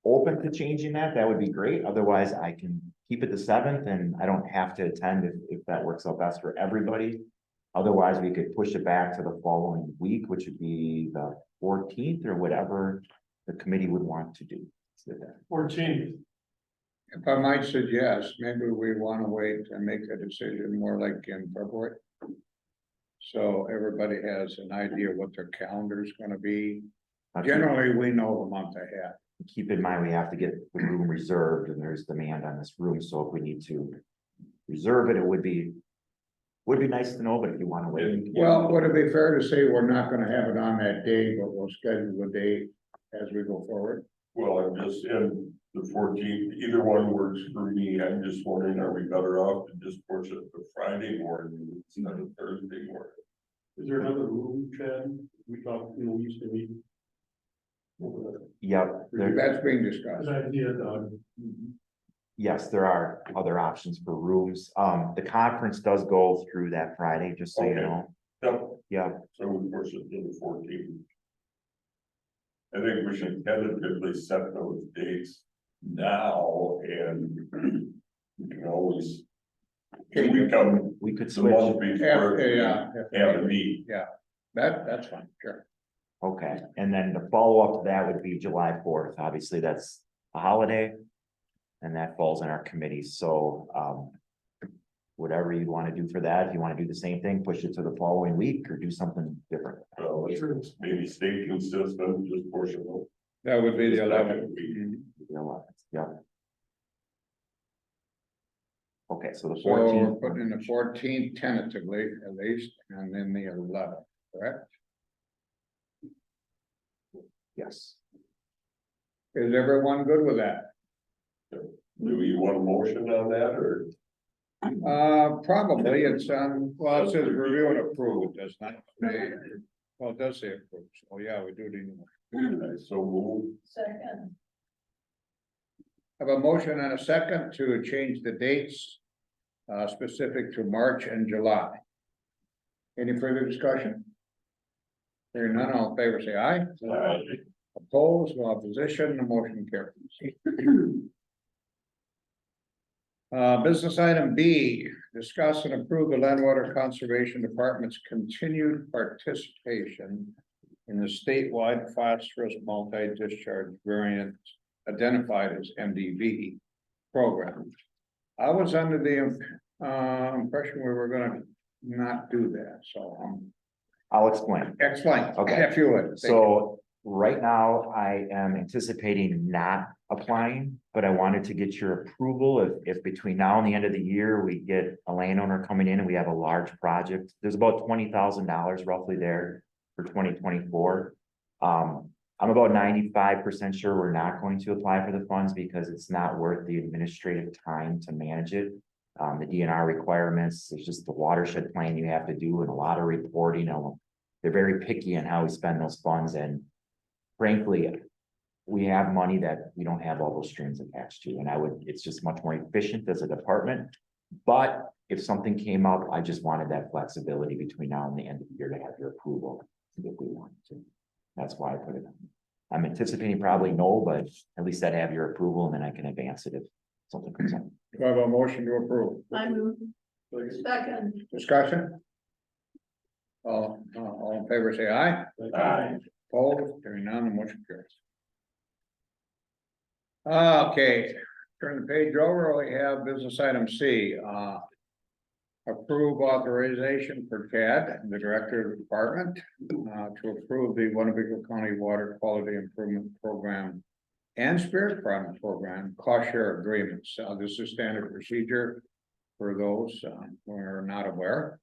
open to changing that, that would be great. Otherwise, I can keep it the 7th and I don't have to attend if that works out best for everybody. Otherwise, we could push it back to the following week, which would be the 14th or whatever the committee would want to do. 14th. If I might suggest, maybe we want to wait and make a decision more like in February. So everybody has an idea what their calendar is going to be. Generally, we know the month ahead. Keep in mind, we have to get the room reserved and there's demand on this room. So if we need to reserve it, it would be nice to know, but if you want to wait. Well, would it be fair to say we're not going to have it on that day, but we'll schedule a date as we go forward? Well, I'm just in the 14th, either one works for me. I'm just wondering, are we better off to just push it to Friday morning instead of Thursday morning? Is there another room, Chad? We talked, we used to meet. Yep, there, That's being discussed. Good idea, Doug. yes, there are other options for rooms. The conference does go through that Friday, just so you Okay. know. Yep, Yeah, so we push it to the 14th. I think we should tentatively set those dates now and we can always. Can we come we could the switch. month before Yeah, have a meet? that's fine, sure. Okay, and then the follow-up to that would be July 4th. Obviously, that's a holiday. And that falls on our committee, so, whatever you want to do for that, if you want to do the same thing, push it to the following week or do something different. Well, let's maybe stay consistent, just push it. That would be the 11th. You know what, yeah. Okay, so the So we're 14th, putting in the 14th tentatively at least, and then the 11th, correct? yes. Is everyone good with that? Do we want a motion on that or? Probably it's well, it says review and approve, it does not say, well, it does say approve, so yeah, we do need. I so move. Second, Have a motion and a second to change the dates. Specific to March and July. Any further discussion? Hearing none, all in favor, say aye. Aye. Opposed, no opposition, the motion carries. Business item B, discuss and approve the Land Water Conservation Department's continued participation in the statewide phosphorus multi-discharge variant identified as MDV program. I was under the impression we were gonna not do that, so I'll explain. explain, Okay. if you would. So right now, I am anticipating not applying, but I wanted to get your approval if between now and the end of the year, we get a landowner coming in and we have a large project. There's about $20,000 roughly there for 2024. I'm about 95% sure we're not going to apply for the funds because it's not worth the administrative time to manage it. The DNR requirements, there's just the watershed plan you have to do and a lot of reporting. They're very picky on how we spend those funds, and frankly, we have money that we don't have all those strings attached to, and it's just much more efficient as a department. But if something came up, I just wanted that flexibility between now and the end of the year to have your approval if we wanted to. That's why I put it on. I'm anticipating probably no, but at least I'd have your approval and then I can advance it if something comes up. Do I have a motion to approve? I move. Second, Discussion? All in favor, say aye. Aye. Opposed, hearing none, the motion carries. Okay, turn the page over, we have business item C, approve authorization for CAD, the Director of the Department, to approve the Winnebago County Water Quality Improvement Program and Spirit Farm Program cost share agreements. This is standard procedure for those who are not aware.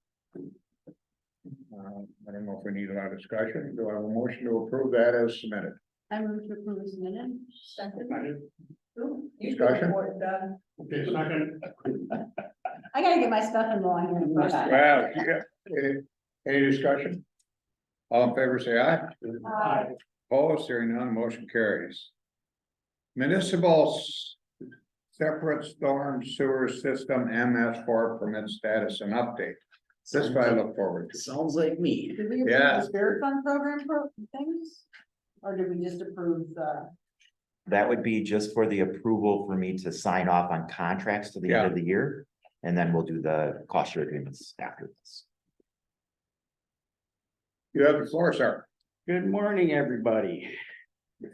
I don't know if we need a lot of discussion. Do I have a motion to approve that as submitted? I move to approve as minute. second. Ooh, you Discussion? got it done. Okay, second. I gotta get my stuff in line here first. Well, yeah, any discussion? All in favor, say aye. Aye. Opposed, hearing none, motion carries. Municipal separate storm sewer system MS4 permit status and update. This guy I look forward to. Sounds like me. Did we approve Yeah. the Spirit Fund program things? Or did we just approve the? That would be just for the approval for me to sign off on contracts to the end of the year. And then we'll do the cost share agreements after this. You have the floor, sir. Good morning, everybody.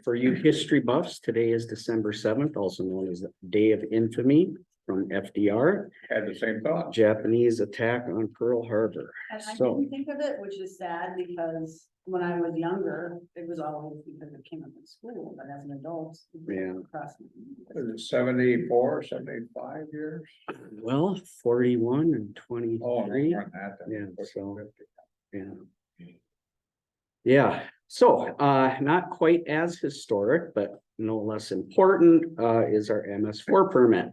For you history buffs, today is December 7th, also known as the Day of Infamy from FDR, Had the same thought. Japanese attack on Pearl Harbor. And I So, didn't think of it, which is sad because when I was younger, it was always because it came up in school, but as an adult. Yeah. across- Is it 74, 75 years? well, 41 and Oh, no, 23. more than that, then. Yeah, so- Yeah. Yeah, so not quite as historic, but no less important is our MS4 permit.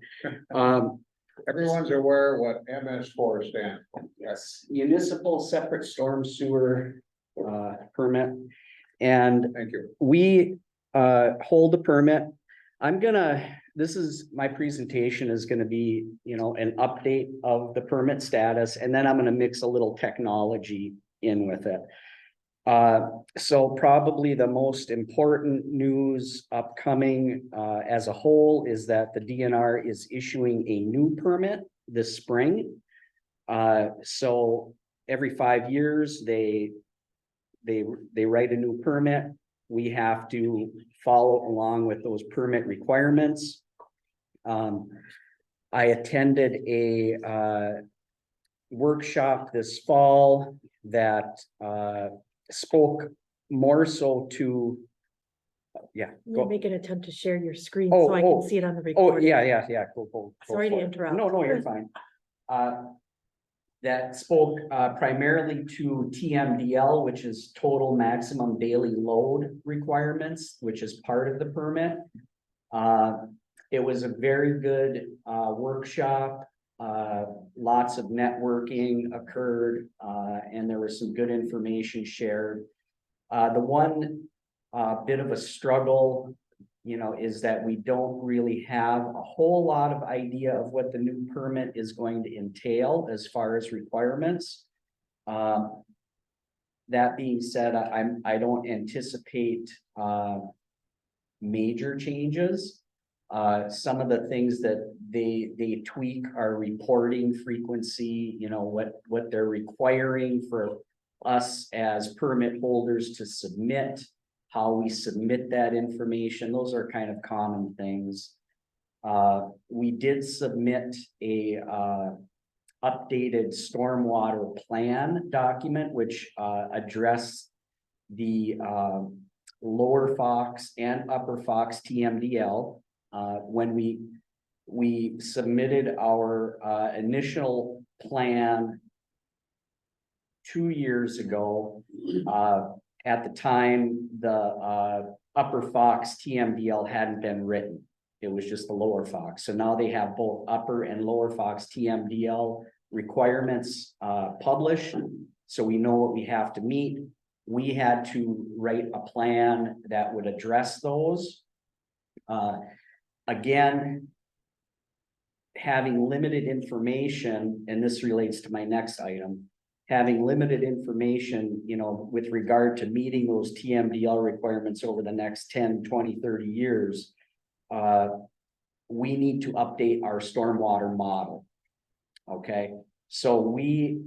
Everyone's aware what MS4 stands for. Yes, municipal separate storm sewer permit. And Thank you. we hold the permit. This is, my presentation is gonna be, an update of the permit status, and then I'm gonna mix a little technology in with it. So probably the most important news upcoming as a whole is that the DNR is issuing a new permit this spring. So every 5 years, they write a new permit. We have to follow along with those permit requirements. I attended a workshop this fall that spoke more so to. Yeah. You make an attempt to share your screen Oh, so I oh, can see it on the Oh, recording. yeah. Go Sorry to for it. interrupt. No, you're fine. That spoke primarily to TMDL, which is total maximum daily load requirements, which is part of the permit. It was a very good workshop. Lots of networking occurred, and there was some good information shared. The one bit of a struggle, is that we don't really have a whole lot of idea of what the new permit is going to entail as far as requirements. That being said, I don't anticipate, major changes. Some of the things that they tweak are reporting frequency, what they're requiring for us as permit holders to submit, how we submit that information. Those are kind of common things. We did submit a, updated stormwater plan document, which, addressed the, Lower Fox and Upper Fox TMDL. When we submitted our initial plan 2 years ago, at the time, the Upper Fox TMDL hadn't been written. It was just the Lower Fox. So now they have both Upper and Lower Fox TMDL requirements published. So we know what we have to meet. We had to write a plan that would address those. Again, having limited information, and this relates to my next item, having limited information, with regard to meeting those TMDL requirements over the next 10, 20, 30 years, we need to update our stormwater model. Okay, so we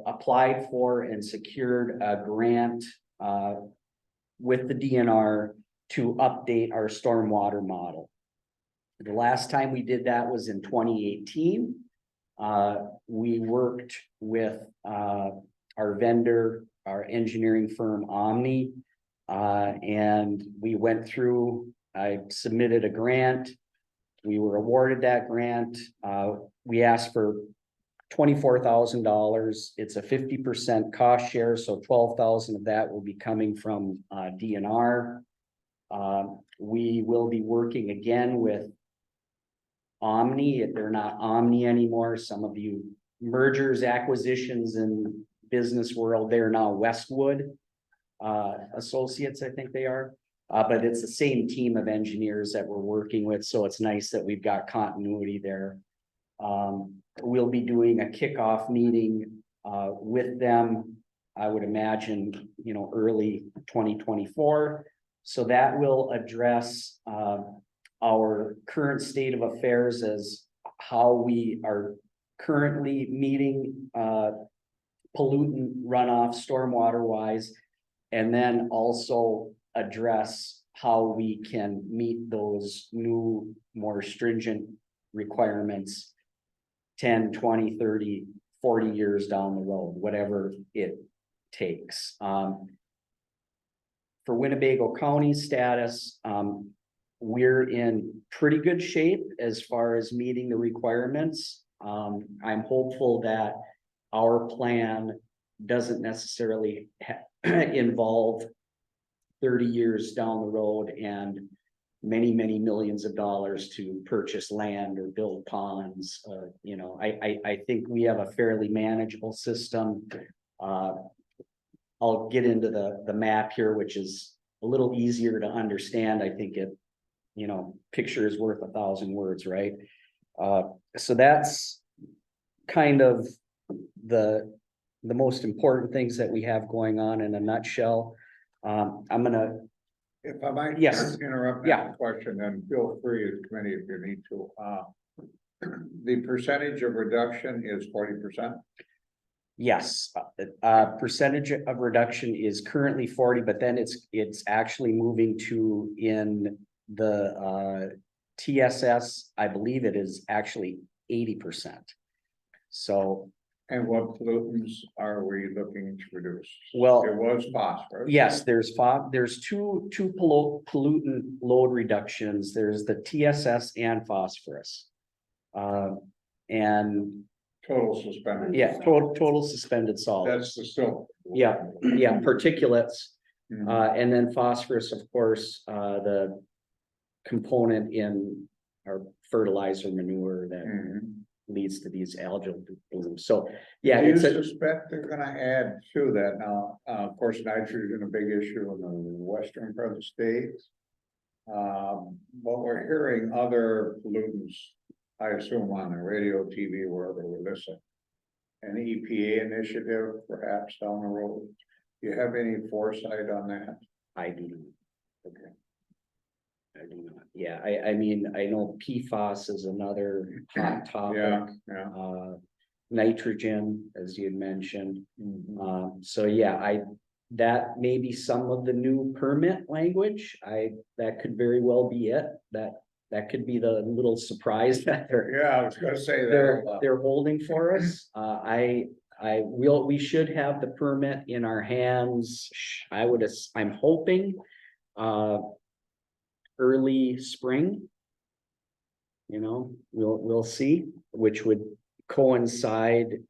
applied for and secured a grant with the DNR to update our stormwater model. The last time we did that was in 2018. We worked with our vendor, our engineering firm Omni, and we went through, I submitted a grant. We were awarded that grant. We asked for $24,000. It's a 50% cost share, so 12,000 of that will be coming from DNR. We will be working again with Omni. If they're not Omni anymore, some of you mergers, acquisitions in business world, they're now Westwood Associates, I think they are. But it's the same team of engineers that we're working with, so it's nice that we've got continuity there. We'll be doing a kickoff meeting with them, I would imagine, early 2024. So that will address our current state of affairs as how we are currently meeting pollutant runoff stormwater wise, and then also address how we can meet those new, more stringent requirements 10, 20, 30, 40 years down the road, whatever it takes. For Winnebago County status, we're in pretty good shape as far as meeting the requirements. I'm hopeful that our plan doesn't necessarily involve 30 years down the road and many, many millions of dollars to purchase land or build ponds. I think we have a fairly manageable system. I'll get into the map here, which is a little easier to understand. I think it, picture is worth 1,000 words, right? So that's kind of the most important things that we have going on in a nutshell. I'm gonna, If I might. Yes. Interrupt Yeah. that question, and feel free as committee if you need to. The percentage of reduction is 40%. yes, percentage of reduction is currently 40, but then it's actually moving to in the TSS, I believe it is actually 80%. So. And what pollutants are we looking to reduce? Well, It was phosphorus. yes, there's two pollutant load reductions. There's the TSS and phosphorus. And Total suspended. yeah, total suspended solids. That's the still. Yeah, particulates. Mhm. And then phosphorus, of course, the component in our fertilizer manure that Mhm. leads to these algal mechanism. So, yeah, Do you it's a, suspect they're gonna add to that now? Of course, nitrogen a big issue in the western part of the states. But we're hearing other pollutants, I assume on the radio, TV, wherever we listen. An EPA initiative perhaps down the road. Do you have any foresight on that? I do not. Okay. I do not. Yeah, I mean, I know PFAS is another hot topic. Yeah. Nitrogen, as you had mentioned. Mhm. So yeah, that may be some of the new permit language. That could very well be it. That could be the little surprise that Yeah, I was gonna say they're that. holding for us. We should have the permit in our hands. I'm hoping, early spring. You know, we'll see, which would coincide,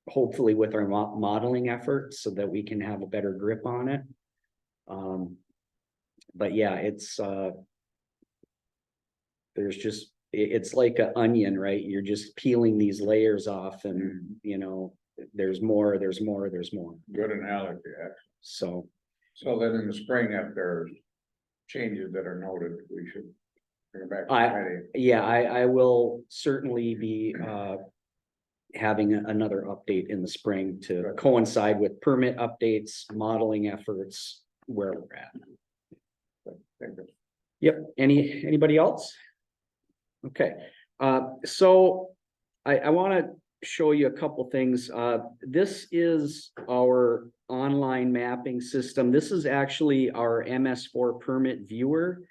hopefully with our modeling efforts so that we can have a better grip on it. But yeah, it's like an onion, right? You're just peeling these layers off and, you know, there's more. Good analogy, actually. So, So then in the spring, if there's changes that are noted, we should bring it back to I- committee. yeah, I will certainly be, having another update in the spring to Good. coincide with permit updates, modeling efforts, where we're at. Thank you. Yep, anybody else? Okay, so I wanna show you a couple things. This is our online mapping system. This is actually our MS4 permit viewer.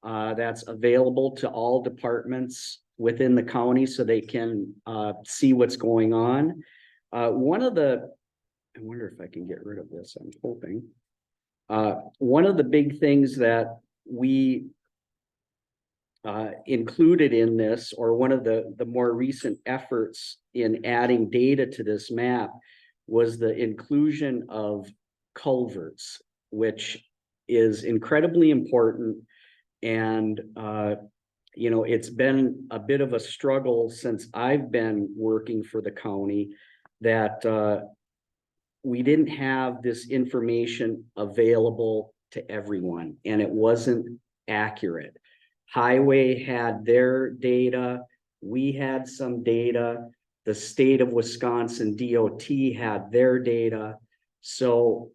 That's available to all departments within the county so they can, see what's going on. I wonder if I can get rid of this, I'm hoping. One of the big things that we included in this, or one of the more recent efforts in adding data to this map, was the inclusion of culverts, which is incredibly important. And you know, it's been a bit of a struggle since I've been working for the county that we didn't have this information available to everyone, and it wasn't accurate. Highway had their data, we had some data, the state of Wisconsin DOT had their data. So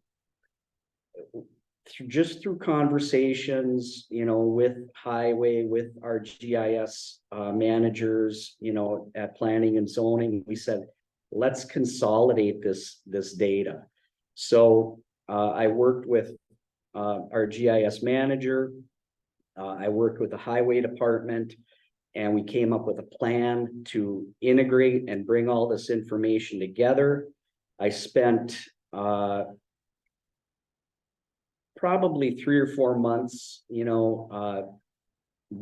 just through conversations, you know, with highway, with our GIS managers, you know, at planning and zoning, we said, let's consolidate this data. So I worked with our GIS manager. I worked with the highway department, and we came up with a plan to integrate and bring all this information together. I spent probably 3 or 4 months, you know,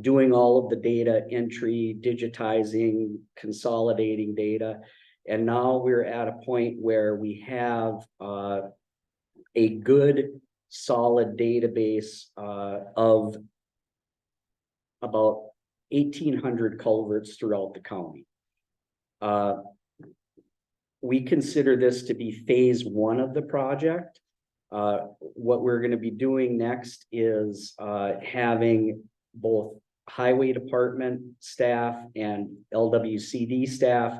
doing all of the data entry, digitizing, consolidating data. And now we're at a point where we have a good, solid database of about 1,800 culverts throughout the county. We consider this to be phase 1 of the project. What we're going to be doing next is having both highway department staff and LWCD staff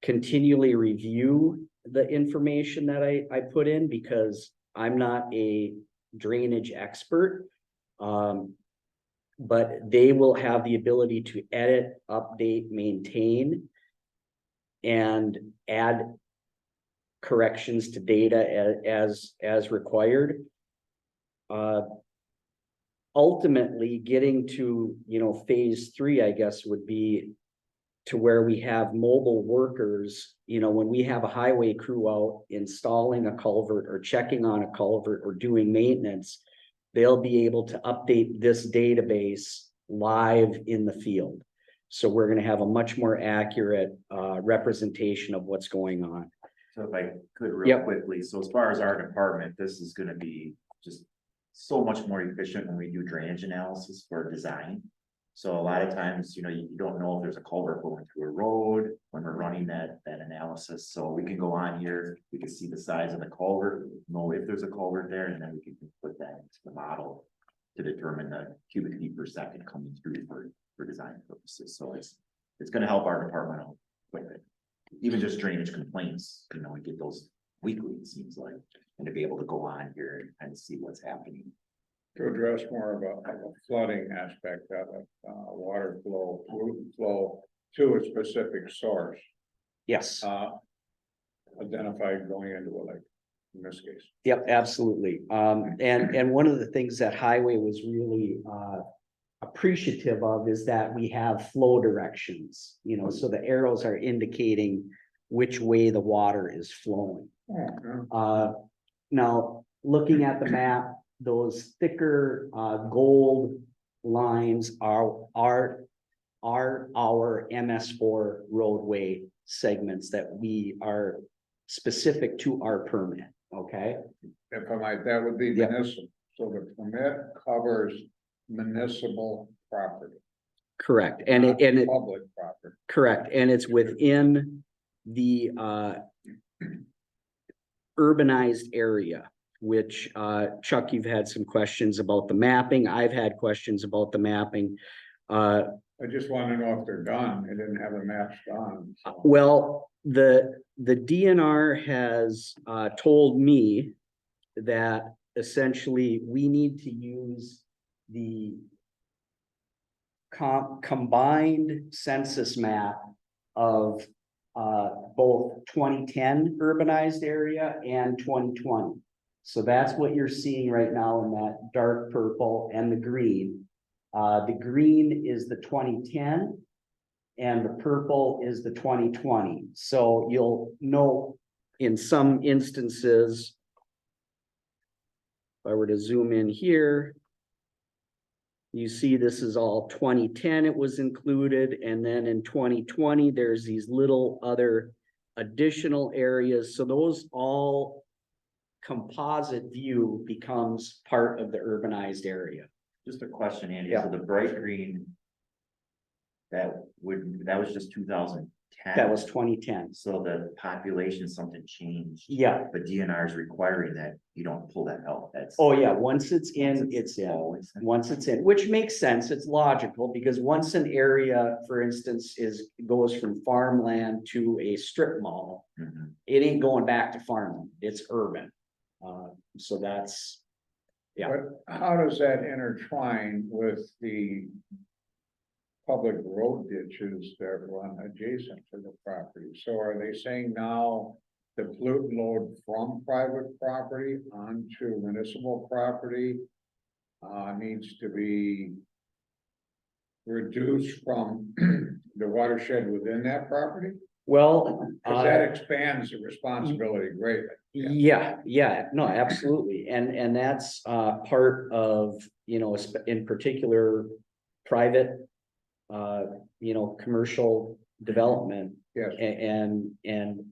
continually review the information that I put in, because I'm not a drainage expert. But they will have the ability to edit, update, maintain, and add corrections to data as required. Ultimately, getting to, you know, phase 3, I guess, would be to where we have mobile workers. You know, when we have a highway crew out installing a culvert or checking on a culvert or doing maintenance, they'll be able to update this database live in the field. So we're going to have a much more accurate representation of what's going on. So if I could real Yep. quickly, so as far as our department, this is gonna be just so much more efficient when we do drainage analysis for design. So a lot of times, you know, you don't know if there's a culvert going through a road when we're running that analysis, so we can go on here, we can see the size of the culvert, know if there's a culvert there, and then we can put that into the model to determine the cubic feet per second coming through for design purposes, so it's gonna help our department out quite a bit. Even just drainage complaints, you know, we get those weekly, it seems like, and to be able to go on here and kind of see what's happening. To address more about the flooding aspect of it, water flow, root flow to a specific source, Yes, identified going into a lake, in this case. yep, absolutely. And one of the things that highway was really, appreciative of is that we have flow directions, you know, so the arrows are indicating which way the water is flowing. Now, looking at the map, those thicker, gold lines are our MS4 roadway segments that we are specific to our permit, okay? If I might, that would be Yep. municipal, so the permit covers municipal property. Correct, and not it, Public property. correct, and it's within the, urbanized area, which, Chuck, you've had some questions about the mapping. I've had questions about the mapping. I just want to know if they're done. They didn't have the maps done. So. Well, the DNR has, told me that essentially we need to use the combined census map of both 2010 urbanized area and 2020. So that's what you're seeing right now in that dark purple and the green. The green is the 2010 and the purple is the 2020. So you'll know in some instances, if I were to zoom in here, you see this is all 2010, it was included, and then in 2020, there's these little other additional areas. So those all composite view becomes part of the urbanized area. Just a question, Andy, Yeah. so the bright green. That was just 2010. That was 2010. So the population, something changed. Yeah. But DNR is requiring that you don't pull that out, that's. Oh, yeah, once it's in, it's in. Always. Once it's in, which makes sense, it's logical, because once an area, for instance, goes from farmland to a strip mall, Mhm. it ain't going back to farming, it's urban. So that's, yeah. But how does that intertwine with the public road ditches that run adjacent to the property? So are they saying now the pollutant load from private property onto municipal property needs to be reduced from the watershed within that property? Well, Because that expands the responsibility greatly. yeah, no, absolutely. And that's part of, you know, in particular, private, commercial development. Yes. And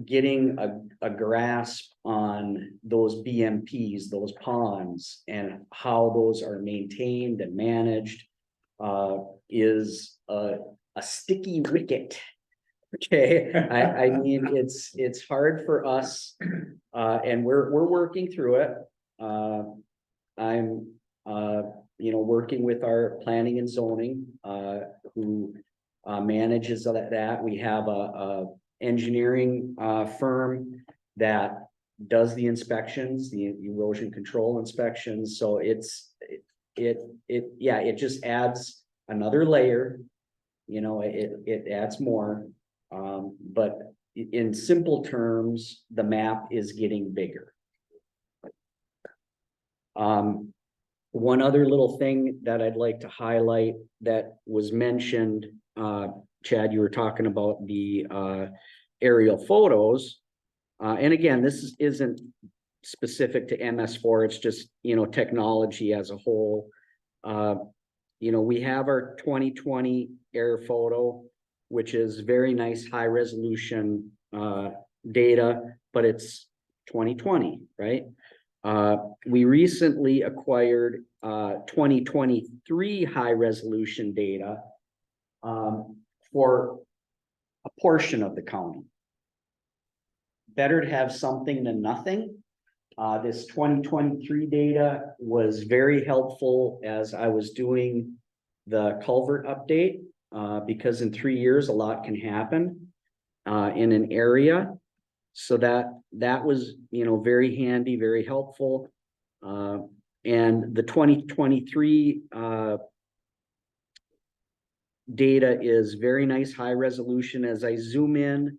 getting a grasp on those BMPs, those ponds, and how those are maintained and managed is a sticky wicket. Okay, I mean, it's hard for us, and we're working through it. I'm working with our planning and zoning, who manages that. We have a engineering firm that does the inspections, the erosion control inspections. So it just adds another layer. You know, it adds more. But in simple terms, the map is getting bigger. One other little thing that I'd like to highlight that was mentioned, Chad, you were talking about the aerial photos. And again, this isn't specific to MS4, it's just, technology as a whole. We have our 2020 air photo, which is very nice, high resolution data, but it's 2020, right? We recently acquired 2023 high resolution data for a portion of the county. Better to have something than nothing. This 2023 data was very helpful as I was doing the culvert update, because in 3 years, a lot can happen in an area. So that was, very handy, very helpful. And the 2023 data is very nice, high resolution. As I zoom in,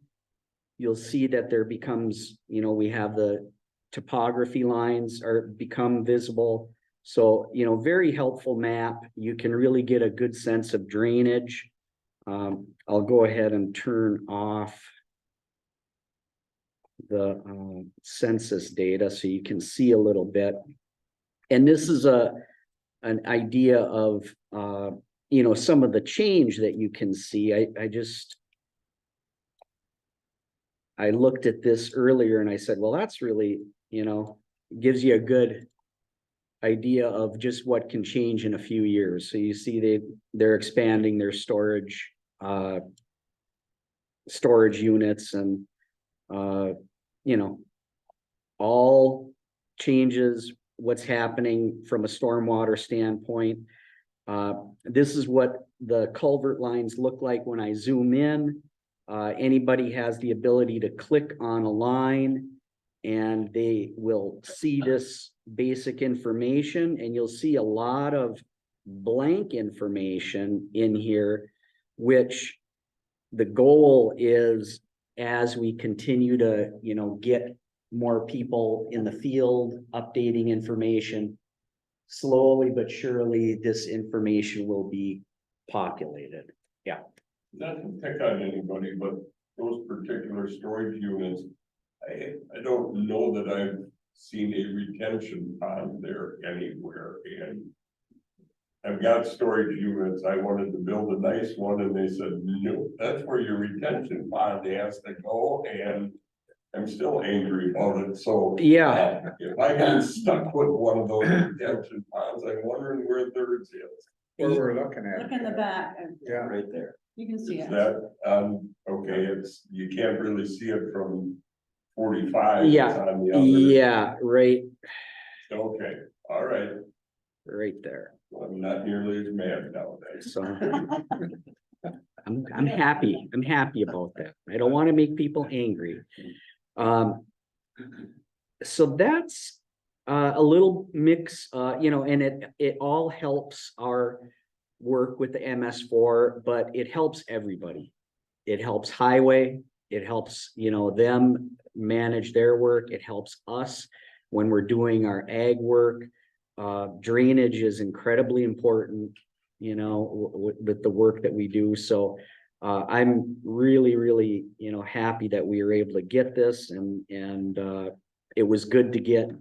you'll see that there becomes, we have the topography lines become visible. So, very helpful map. You can really get a good sense of drainage. I'll go ahead and turn off the census data so you can see a little bit. And this is an idea of, some of the change that you can see. I looked at this earlier and I said, well, that's really, gives you a good idea of just what can change in a few years. So you see they're expanding their storage units and, all changes, what's happening from a stormwater standpoint. This is what the culvert lines look like when I zoom in. Anybody has the ability to click on a line and they will see this basic information, and you'll see a lot of blank information in here, which the goal is, as we continue to, get more people in the field updating information, slowly but surely this information will be populated. Yeah. Not to pick on anybody, but those particular storage units, I don't know that I've seen a retention pond there anywhere, and I've got storage units. I wanted to build a nice one and they said, no, that's where your retention pond has to go, and I'm still angry about it. So Yeah. if I get stuck with one of those retention ponds, I'm wondering where theirs is. Where we're looking at. Look in the back, and Yeah. Right there. you can see Is it. that, okay, you can't really see it from 45. It's Yeah, on the other. yeah, right, Okay, all right. right there. Well, I'm not nearly as mad nowadays. So I'm happy. I'm happy about that. I don't want to make people angry. So that's a little mix, and it all helps our work with the MS4, but it helps everybody. It helps highway. It helps, them manage their work. It helps us when we're doing our ag work. Drainage is incredibly important, with the work that we do. So I'm really, really, happy that we were able to get this, and it was good to get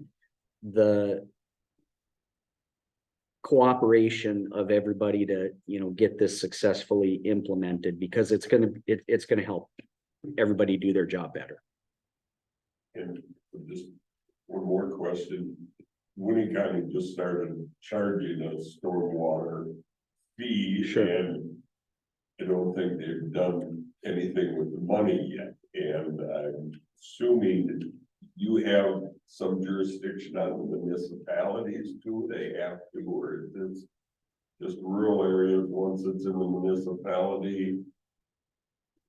the cooperation of everybody to, get this successfully implemented, because it's gonna help everybody do their job better. And just one more question. Winnebago just started charging a stormwater fee. Sure. And I don't think they've done anything with the money yet. And I'm assuming you have some jurisdiction on the municipalities too. They have to, or is this just rural areas? Once it's in the municipality,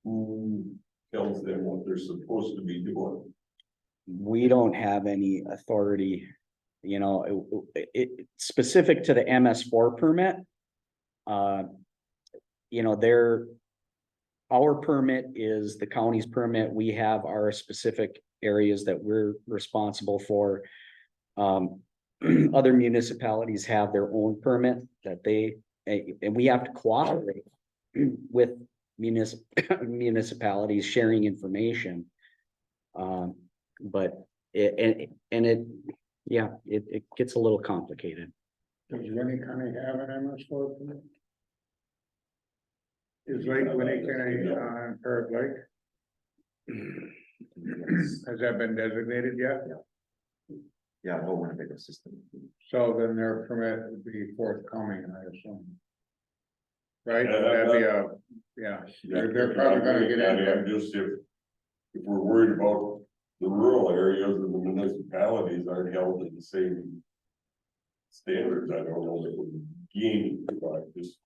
who tells them what they're supposed to be doing? We don't have any authority, it specific to the MS4 permit. Our permit is the county's permit. We have our specific areas that we're responsible for. Other municipalities have their own permit that and we have to cooperate with municipalities sharing information. But it gets a little complicated. Does Winnie County have an MS4 permit? Is Winnie County on Parrot Lake? Has that been designated yet? Yeah, the whole Winnebago system. So then their permit would be forthcoming, I assume. right? Yeah, That'd be a, yeah, they're probably gonna get into it. I'm just, if we're worried about the rural areas and the municipalities aren't held to the same standards, I don't know that we're gaining, but just.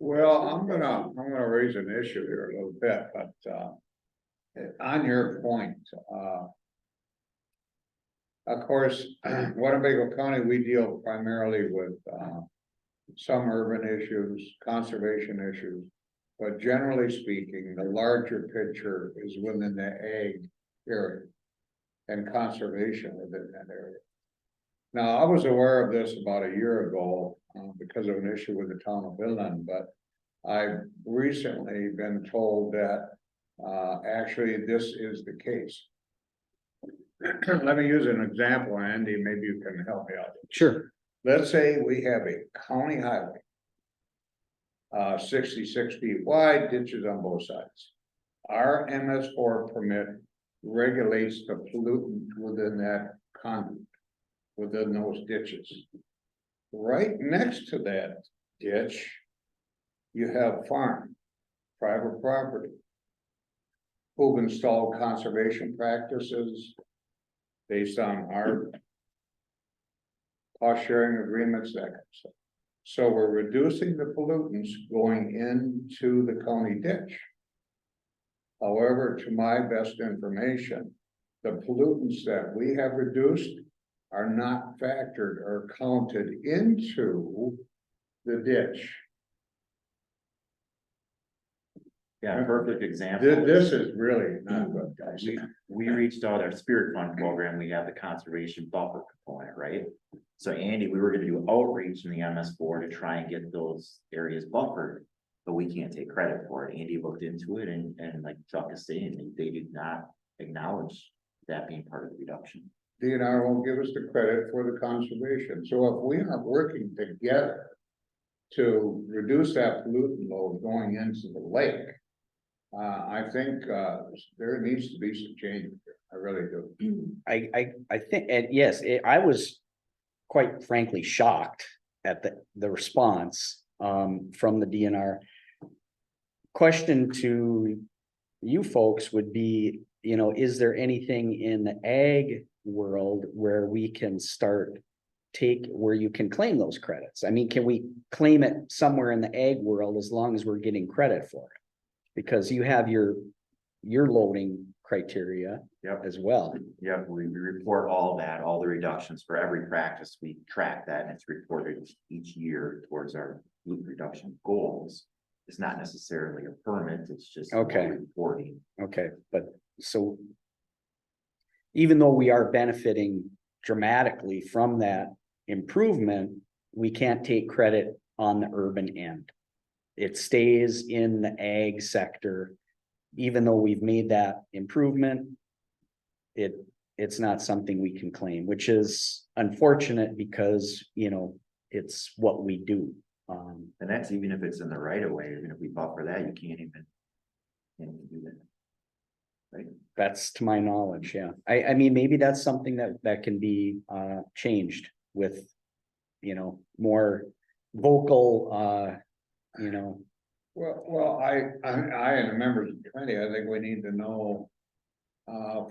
Well, I'm gonna raise an issue here a little bit, but, on your point, of course, Winnebago County, we deal primarily with, some urban issues, conservation issues. But generally speaking, the larger picture is within the ag area and conservation within that area. Now, I was aware of this about a year ago, because of an issue with the town of Inland, but I've recently been told that, actually, this is the case. Let me use an example, Andy, maybe you can help me out. Sure. Let's say we have a county highway. 66 feet wide, ditches on both sides. Our MS4 permit regulates the pollutant within that conduit, within those ditches. Right next to that ditch, you have farm, private property, who've installed conservation practices based on our cost sharing agreements, that kind of stuff. So we're reducing the pollutants going into the county ditch. However, to my best information, the pollutants that we have reduced are not factored or counted into the ditch. Yeah, perfect example. This is really not good, guys. We reached out our Spirit Fund program, we have the conservation buffer component, right? So Andy, we were gonna do outreach in the MS4 to try and get those areas buffered, but we can't take credit for it. Andy looked into it and like Chuck is saying, they did not acknowledge that being part of the reduction. DNR won't give us the credit for the conservation, so if we are working together to reduce that pollutant load going into the lake, I think, there needs to be some change here, I really do. I think, and yes, I was quite frankly shocked at the response, from the DNR. Question to you folks would be, is there anything in the ag world where we can start where you can claim those credits? I mean, can we claim it somewhere in the ag world as long as we're getting credit for it? Because you have your loading criteria Yep. as well. Yeah, we report all that, all the reductions for every practice. We track that and it's reported each year towards our pollutant reduction goals. It's not necessarily a permit, it's just Okay. reporting. Okay, but so even though we are benefiting dramatically from that improvement, we can't take credit on the urban end. It stays in the ag sector, even though we've made that improvement. It's not something we can claim, which is unfortunate because, it's what we do. And that's even if it's in the right of way, even if we buffer that, you can't even do that. Right? That's to my knowledge, yeah. I mean, maybe that's something that can be changed with, more vocal, Well, I and the members of the committee, I think we need to know,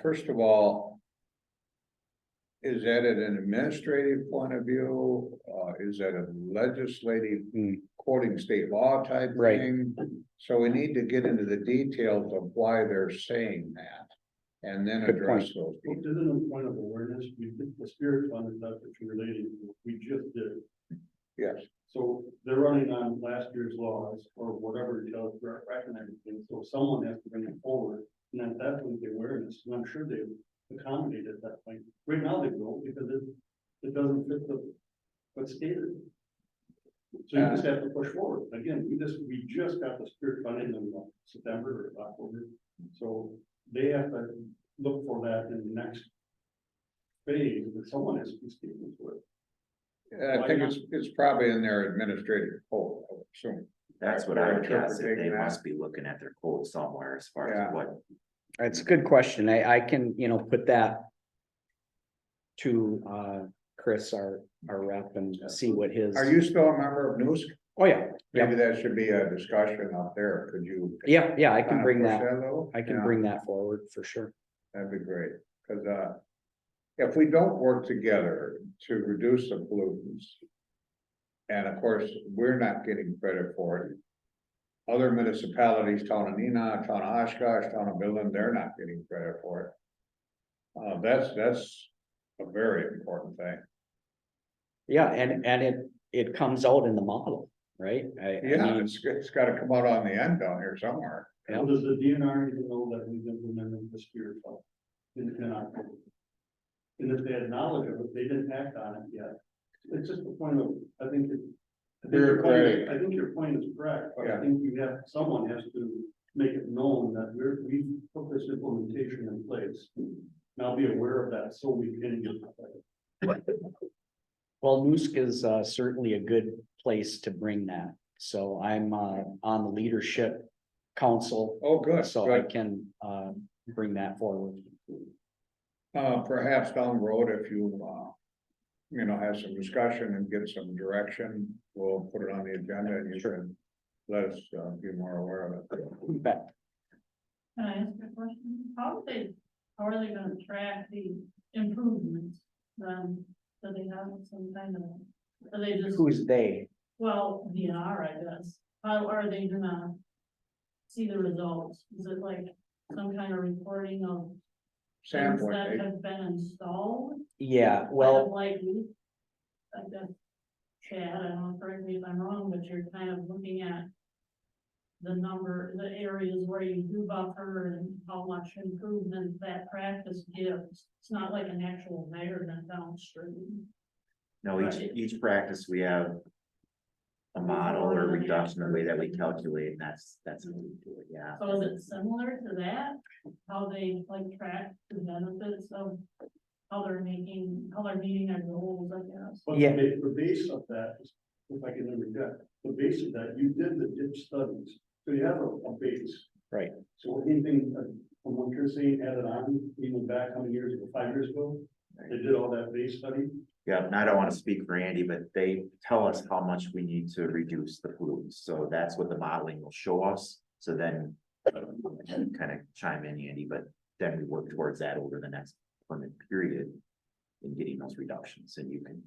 first of all, is that at an administrative point of view? Is that a legislative quoting state law type Right. thing? So we need to get into the details of why they're saying that and then Good address point. those. Well, people. to the point of awareness, we did the Spirit Fund, and that's what you're relating to, we just did. Yes, So they're running on last year's laws or whatever it tells, and everything, so someone has to bring it forward. And at that point, the awareness, and I'm sure they accommodate at that point. Right now they don't because it doesn't fit what's stated. So you just have to push forward. Again, we just got the Spirit Fund in September or October. So they have to look for that in the next phase, but someone has to be speaking to it. I think it's probably in their administrative code, I would assume. That's what I would guess, if they Interpreting that. must be looking at their code somewhere as far Yeah. as what. It's a good question. I can, put that to Chris, our rep, and see what his. Are you still a member of NUSC? Oh, yeah, Maybe yeah, that should be a discussion out there, could you? yeah, I can kinda bring push that, a little? I can Yeah, bring that forward for sure. that'd be great, cause, if we don't work together to reduce the pollutants. And of course, we're not getting credit for it. Other municipalities, town of Neenah, town of Oshkosh, town of Billund, they're not getting credit for it. That's a very important thing. Yeah, and it comes out in the model, right? I Yeah, mean, it's gotta come out on the end down here somewhere. Yeah. Does the DNR even know that we've implemented this year, so, in October? And if they had knowledge of it, they didn't act on it yet. It's just the point of, I think Bureaucratic. I think your point is correct, but Yeah. I think someone has to make it known that we put this implementation in place. Now be aware of that, so we can get. well, Noosk is certainly a good place to bring that. So I'm on the leadership council, Oh, good, so I good. can bring that forward. Perhaps down the road, if you, have some discussion and get some direction, we'll put it on the agenda and you can let us, be more aware of it. You bet. Can I ask a question? How are they gonna track the improvements? Do they have some kind of, are they just, Who's they? well, DNR, I guess, how are they gonna see the results? Is it like some kind of reporting of things Sampling, that eh? have been installed? Yeah, Kind of well, like, I guess, Chad, I don't know, correct me if I'm wrong, but you're kind of looking at the areas where you do buffer and how much improvement that practice gives. It's not like an actual measurement downstream. No, Right. each practice we have a model or a reduction the way that we calculate, and that's how we do it, yeah. So is it similar to that? How they like track the benefits of how they're meeting their goals, I guess? But Yeah. the base of that, if I can interject, the base of that, you did the ditch studies, so you have a base. Right. So anything from what you're saying added on, even back how many years ago, 5 years ago, they did all that base study. Yeah, and I don't want to speak for Andy, but they tell us how much we need to reduce the pollutants, so that's what the modeling will show us. So then, kind of chime in, Andy, but then we work towards that over the next permit period. In getting those reductions, and you can.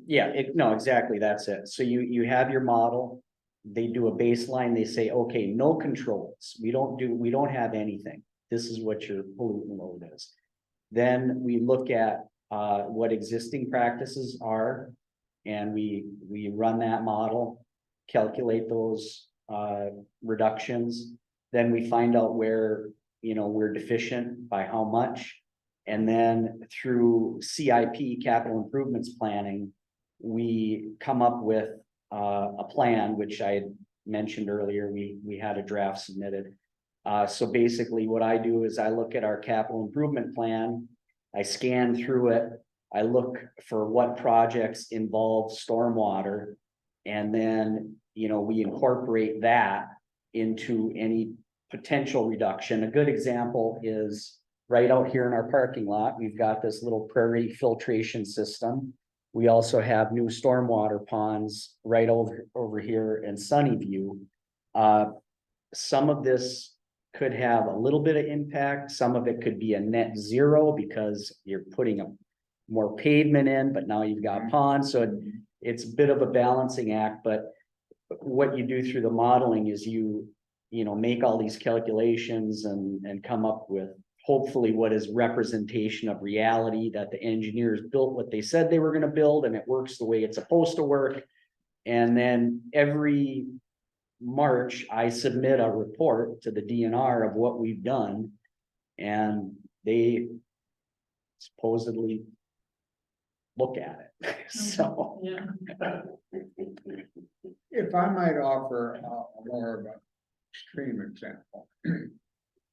yeah, no, exactly, that's it. So you have your model. They do a baseline, they say, okay, no controls, we don't have anything. This is what your pollutant load is. Then we look at what existing practices are. And we run that model, calculate those reductions. Then we find out where, we're deficient by how much. And then through CIP, capital improvements planning, we come up with a plan, which I had mentioned earlier, we had a draft submitted. So basically what I do is I look at our capital improvement plan, I scan through it, I look for what projects involve stormwater. And then, we incorporate that into any potential reduction. A good example is right out here in our parking lot, we've got this little prairie filtration system. We also have new stormwater ponds right over here in Sunnyview. Some of this could have a little bit of impact. Some of it could be a net zero because you're putting more pavement in, but now you've got ponds. So it's a bit of a balancing act, but what you do through the modeling is you make all these calculations and come up with hopefully what is representation of reality, that the engineers built what they said they were going to build and it works the way it's supposed to work. And then every March, I submit a report to the DNR of what we've done. And they supposedly look at it. So, Yeah. If I might offer more of an extreme example.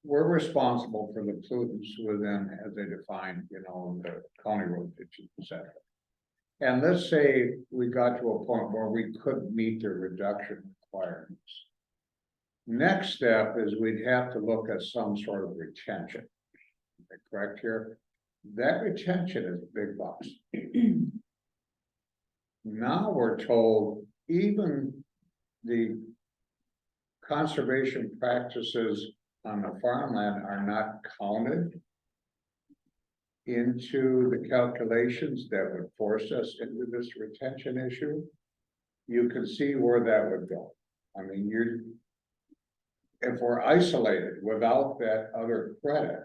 We're responsible for the pollutants within, as they define, the county road ditches, et cetera. And let's say we got to a point where we couldn't meet the reduction requirements. Next step is we'd have to look at some sort of retention. Am I correct here? That retention is big bucks. Now we're told even the conservation practices on the farmland are not counted into the calculations that would force us into this retention issue, you can see where that would go. I mean, if we're isolated without that other credit,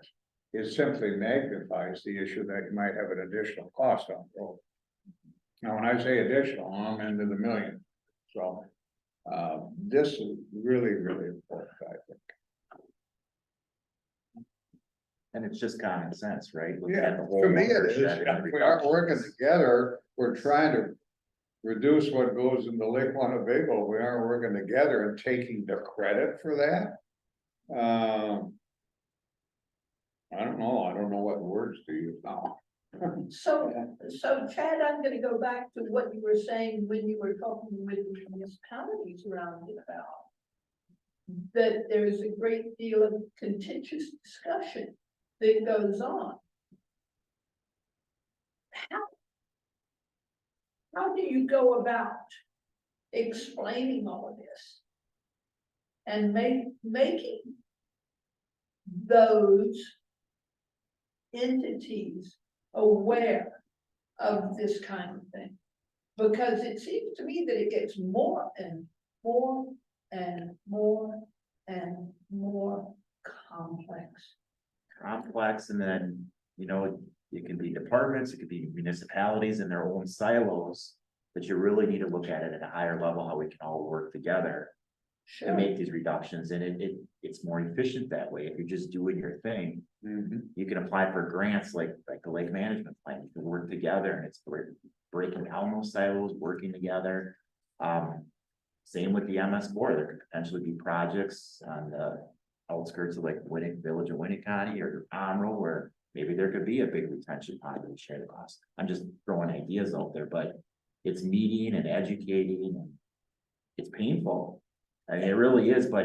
it simply magnifies the issue that you might have an additional cost on the road. Now, when I say additional, I'm into the million, so, this is really, really important, I think. And it's just common sense, right? Looking Yeah, at the whole to me it is, watershed and if we aren't working reductions. together, we're trying to reduce what goes into Lake Winnebago, we aren't working together and taking the credit for that. I don't know what words to use now. So Chad, I'm gonna go back to what you were saying when you were talking with the municipalities around it about. That there's a great deal of contentious discussion that goes on. How do you go about explaining all of this? And making those entities aware of this kind of thing? Because it seems to me that it gets more and more and more and more complex. Complex, and then, it can be departments, it could be municipalities in their own silos. But you really need to look at it at a higher level, how we can all work together to Sure. make these reductions, and it's more efficient that way. If you're just doing your thing, you can apply for grants like the lake management plan, you can work together, and it's breaking down those silos, working together. Same with the MS4, there could potentially be projects on the outskirts of like Village of Winneconne or Pomeroy, where maybe there could be a big retention pond and share the cost. I'm just throwing ideas out there, but it's meeting and educating, and it's painful. I mean, it really is, but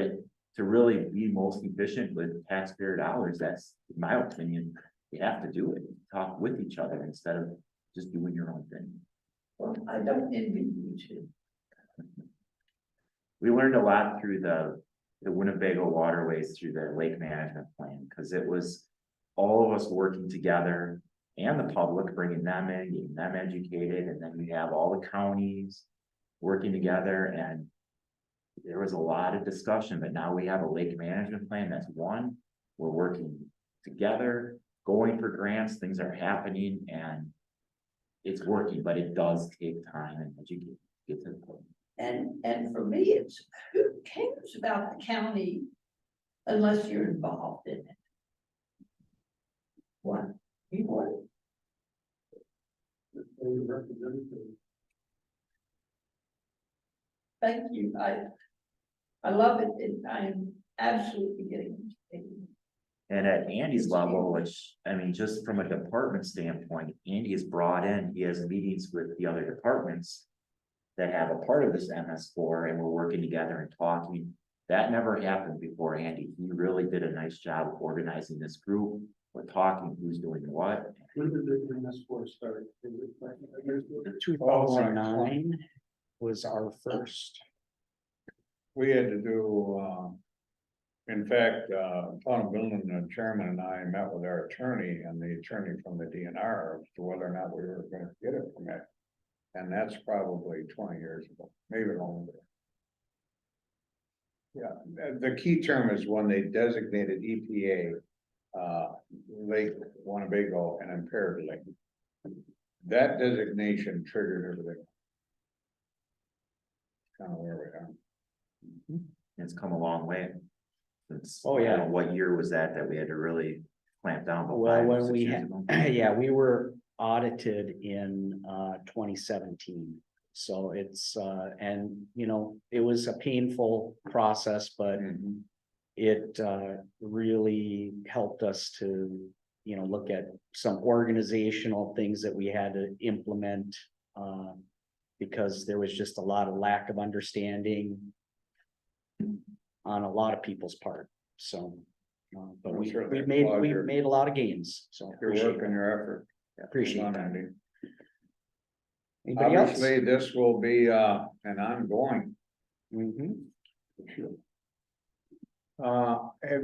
to really be most efficient with taxpayer dollars, that's, in my opinion, you have to do it, talk with each other instead of just doing your own thing. Well, I don't envy you two. We learned a lot through the Winnebago waterways through the lake management plan, because it was all of us working together and the public, bringing them in, getting them educated, and then we have all the counties working together, and there was a lot of discussion, but now we have a lake management plan that's one. We're working together, going for grants, things are happening, and it's working, but it does take time and education to get to the point. And for me, it's who cares about the county unless you're involved in it? What? You what? Thank you. I love it. I'm absolutely getting it. And at Andy's level, which, I mean, just from a department standpoint, Andy is brought in, he has meetings with the other departments that have a part of this MS4, and we're working together and talking. That never happened before Andy. He really did a nice job of organizing this group. We're talking who's doing what. When did the MS4 start? 2009 was our first. We had to do, in fact, Tom Billen, the chairman, and I met with our attorney and the attorney from the DNR as to whether or not we were gonna get a permit. And that's probably 20 years ago, maybe longer. Yeah, the key term is when they designated EPA, Lake Winnebago and impaired lake. That designation triggered everything. Kind of where we are. It's come a long way. It's, Oh, I yeah. don't know what year was that we had to really clamp down? About Well, 5 or when 6 we years had, ago? yeah, we were audited in 2017. So it's and it was a painful process, but it really helped us to look at some organizational things that we had to implement, because there was just a lot of lack of understanding on a lot of people's part. So but Well, we certainly made applaud we your- made a lot of gains, so Your appreciate work and your effort. Appreciate Well that. done, Andy. Anybody else? Obviously, this will be an ongoing Have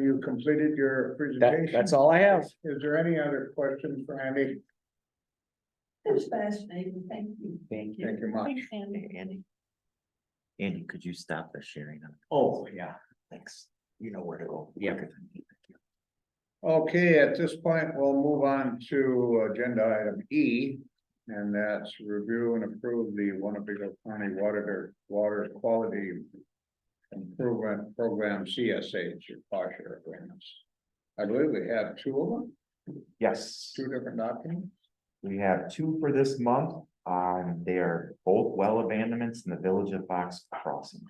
you completed your presentation? That's all I have. Is there any other questions for Andy? It was fascinating, thank you. Thank you. Thank you much. Thanks, Andy. Hey, Andy. Andy, could you stop the sharing? Oh, yeah. Thanks. You know where to go. Yeah. quicker than me. Okay, at this point, we'll move on to agenda item E. And that's review and approve the Winnebago County Water Quality Improvement Program CSH, or cost share agreements. I believe we have two of them, Yes, two different documents. we have two for this month. They are both well abandonments in the village of Fox Crossing.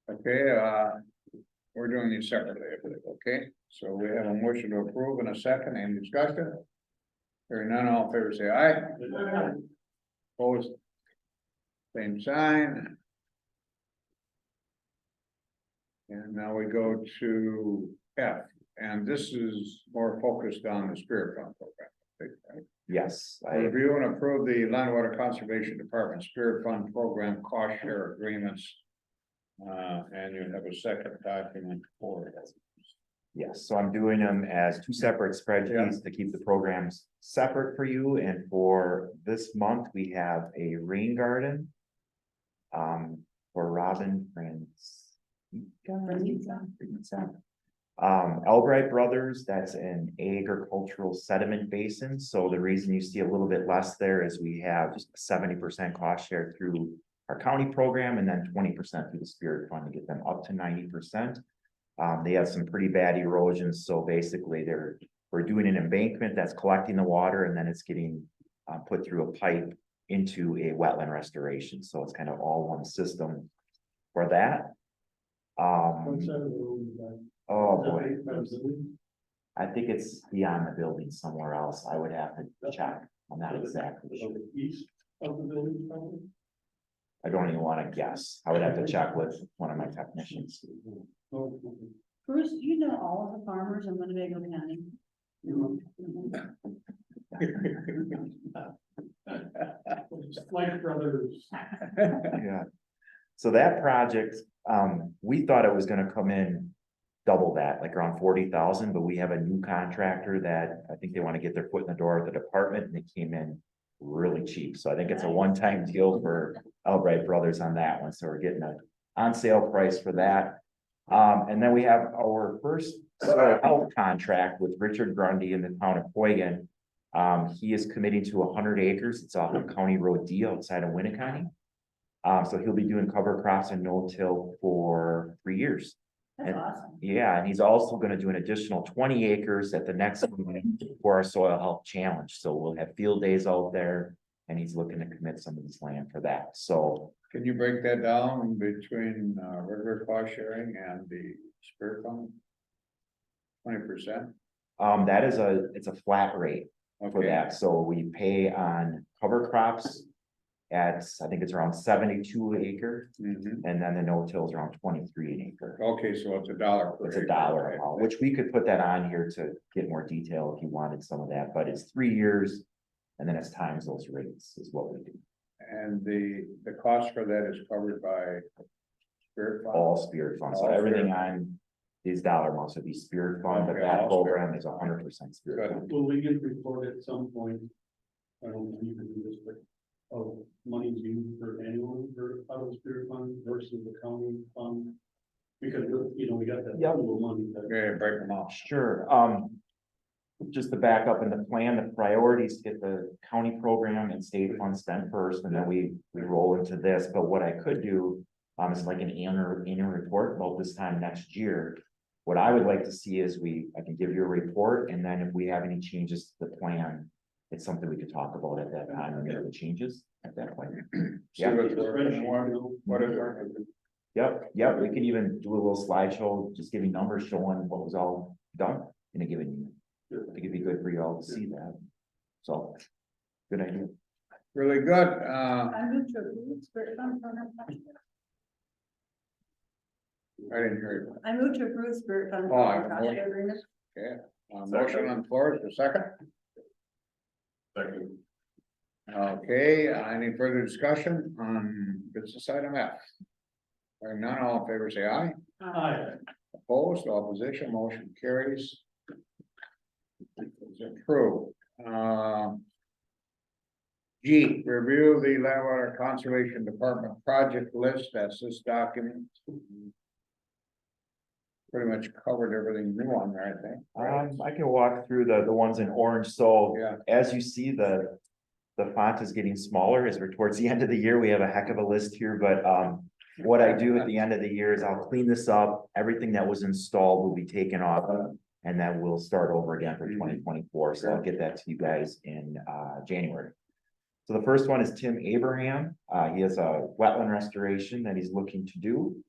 Okay, we're doing these separately, I believe, okay? So we have a motion to approve in a second, any discussion? Hearing none, all in favor say aye. Opposed? Same sign. And now we go to F, and this is more focused on the Spirit Fund program. Right? Yes, I, Review and approve the Land Water Conservation Department Spirit Fund Program cost share agreements. And you have a second document for it. yes, so I'm doing them as two separate spreadsheets to keep the programs separate for you. And for this month, we have a rain garden. For Robin Albright Brothers, that's an agricultural sediment basin. So the reason you see a little bit less there is we have 70% cost share through our county program and then 20% through the Spirit Fund to get them up to 90%. They have some pretty bad erosion, so basically we're doing an embankment that's collecting the water and then it's getting put through a pipe into a wetland restoration, so it's kind of all one system for that. What's that road, Oh is that boy, right by the building? I think it's beyond the building somewhere else. I would have to check. I'm not exactly sure. Of the east of the building, probably? I don't even want to guess. I would have to check with one of my technicians. Oh, Bruce, do you know all of the farmers in Winnebago County? Like brothers. Yeah. So that project, we thought it was gonna come in double that, like around 40,000, but we have a new contractor that I think they want to get their foot in the door at the department and it came in really cheap. So I think it's a one-time deal for Albright Brothers on that one. So we're getting a on sale price for that. And then we have our first soil health contract with Richard Grundy in the town of Huygen. He is committing to 100 acres. It's off of County Road D outside of Winnebago. So he'll be doing cover crops and no-till for 3 years. That's awesome. Yeah, and he's also gonna do an additional 20 acres at the next meeting for our soil health challenge. So we'll have field days out there. And he's looking to commit some of this land for that. So Can you break that down between regular cost sharing and the Spirit Fund? 20%? that is it's a flat rate for Okay, that. So we pay on cover crops at, I think it's around 72 an acre. mhm. And then the no-till is around 23 an acre. Okay, so it's $1 per It's a acre. dollar amount, which we could put that on here to get more detail if you wanted some of that, but it's 3 years. And then it's times those rates is what we do. And the cost for that is covered by Spirit Fund? All Spirit Fund. So All everything Spirit. on these dollar amounts would be Spirit Fund, but Okay, that all Spirit. program is 100% Spirit Good. Fund. Will we get report at some point? I don't know if you can do this, but of money used for annual for out of the Spirit Fund versus the county fund? Because, you know, we got that Yep. pool of money that. Okay, break them off. Sure, just to back up in the plan, the priorities get the county program and state fund spent first, and then we roll into this, but what I could do. Is like an annual report about this time next year. What I would like to see is I can give you a report, and then if we have any changes to the plan. It's something we could talk about at that time, and make the changes at that point. See Yeah. what's working, what is working. Yep, we can even do a little slideshow, just giving numbers showing what was all done in a given year. I think it'd be good for you all to see that. So, good idea. Really good, I moved to approve Spirit Fund program. I didn't hear you. I moved to approve Spirit Fund Oh, I- program cost share agreement. Okay, motion on the floor, is there a second? Second. Okay, any further discussion on business item F? Hearing none, all in favor, say aye. Aye. Opposed, opposition, motion carries. It's approved. G, review the Landwater Conservation Department project list, that's this document. Pretty much covered everything new on there, I think. right? I can walk through the ones in orange, so Yeah. as you see, the font is getting smaller as we're towards the end of the year, we have a heck of a list here, but what I do at the end of the year is I'll clean this up, everything that was installed will be taken off. And then we'll start over again for 2024, so I'll get that to you guys in January. So the first one is Tim Abraham, he has a wetland restoration that he's looking to do.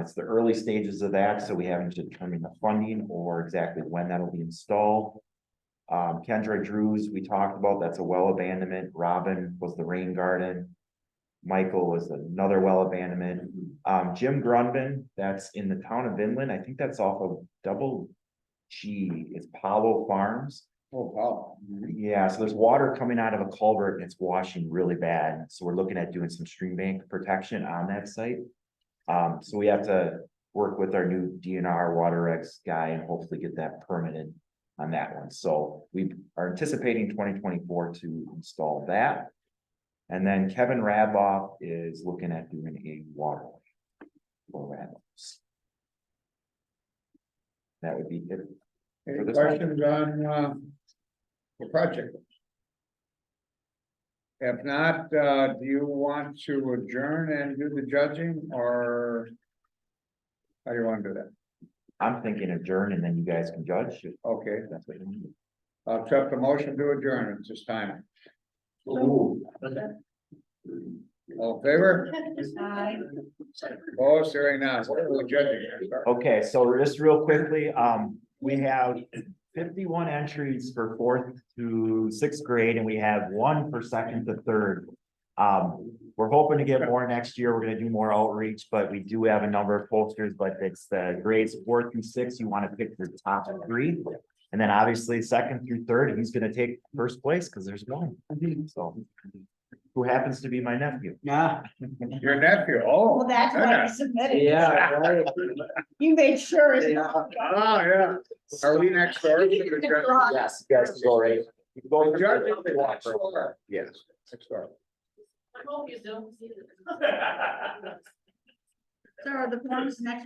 It's the early stages of that, so we haven't determined the funding or exactly when that'll be installed. Kendra Drews, we talked about, that's a well abandonment. Robin was the rain garden. Michael was another well abandonment. Jim Grunban, that's in the town of Inland. I think that's off of Double G, it's Palo Farms. Oh, wow. Yeah, so there's water coming out of a culvert and it's washing really bad. So we're looking at doing some stream bank protection on that site. So we have to work with our new DNR water regs guy and hopefully get that permitted on that one. So we are anticipating 2024 to install that. And then Kevin Radloff is looking at doing a waterway for Radloff's. That would be it. Any For this one. questions on the project? If not, do you want to adjourn and do the judging, or how do you want to do that? I'm thinking adjourn and then you guys can judge. If Okay, that's what you need. I'll accept the motion to adjourn at this time. All in favor? Oh, hearing none. What are we judging here? Okay, so just real quickly, we have 51 entries for 4th to 6th grade, and we have 1 for 2nd to 3rd. We're hoping to get more next year. We're gonna do more outreach, but we do have a number of posters, but it's the grades 4 through 6. You want to pick your top 3. And then obviously 2nd through 3rd, he's gonna take 1st place because there's 1. So who happens to be my nephew. Yeah. Your nephew, oh. Well, that's why you submitted. Yeah. You made sure. it's Yeah. not- Oh, yeah. Are we next door? to the judge? Yes, you guys can go right. You can go The judge is next door. Yes. Next door. I hope you don't see this. So are the forms next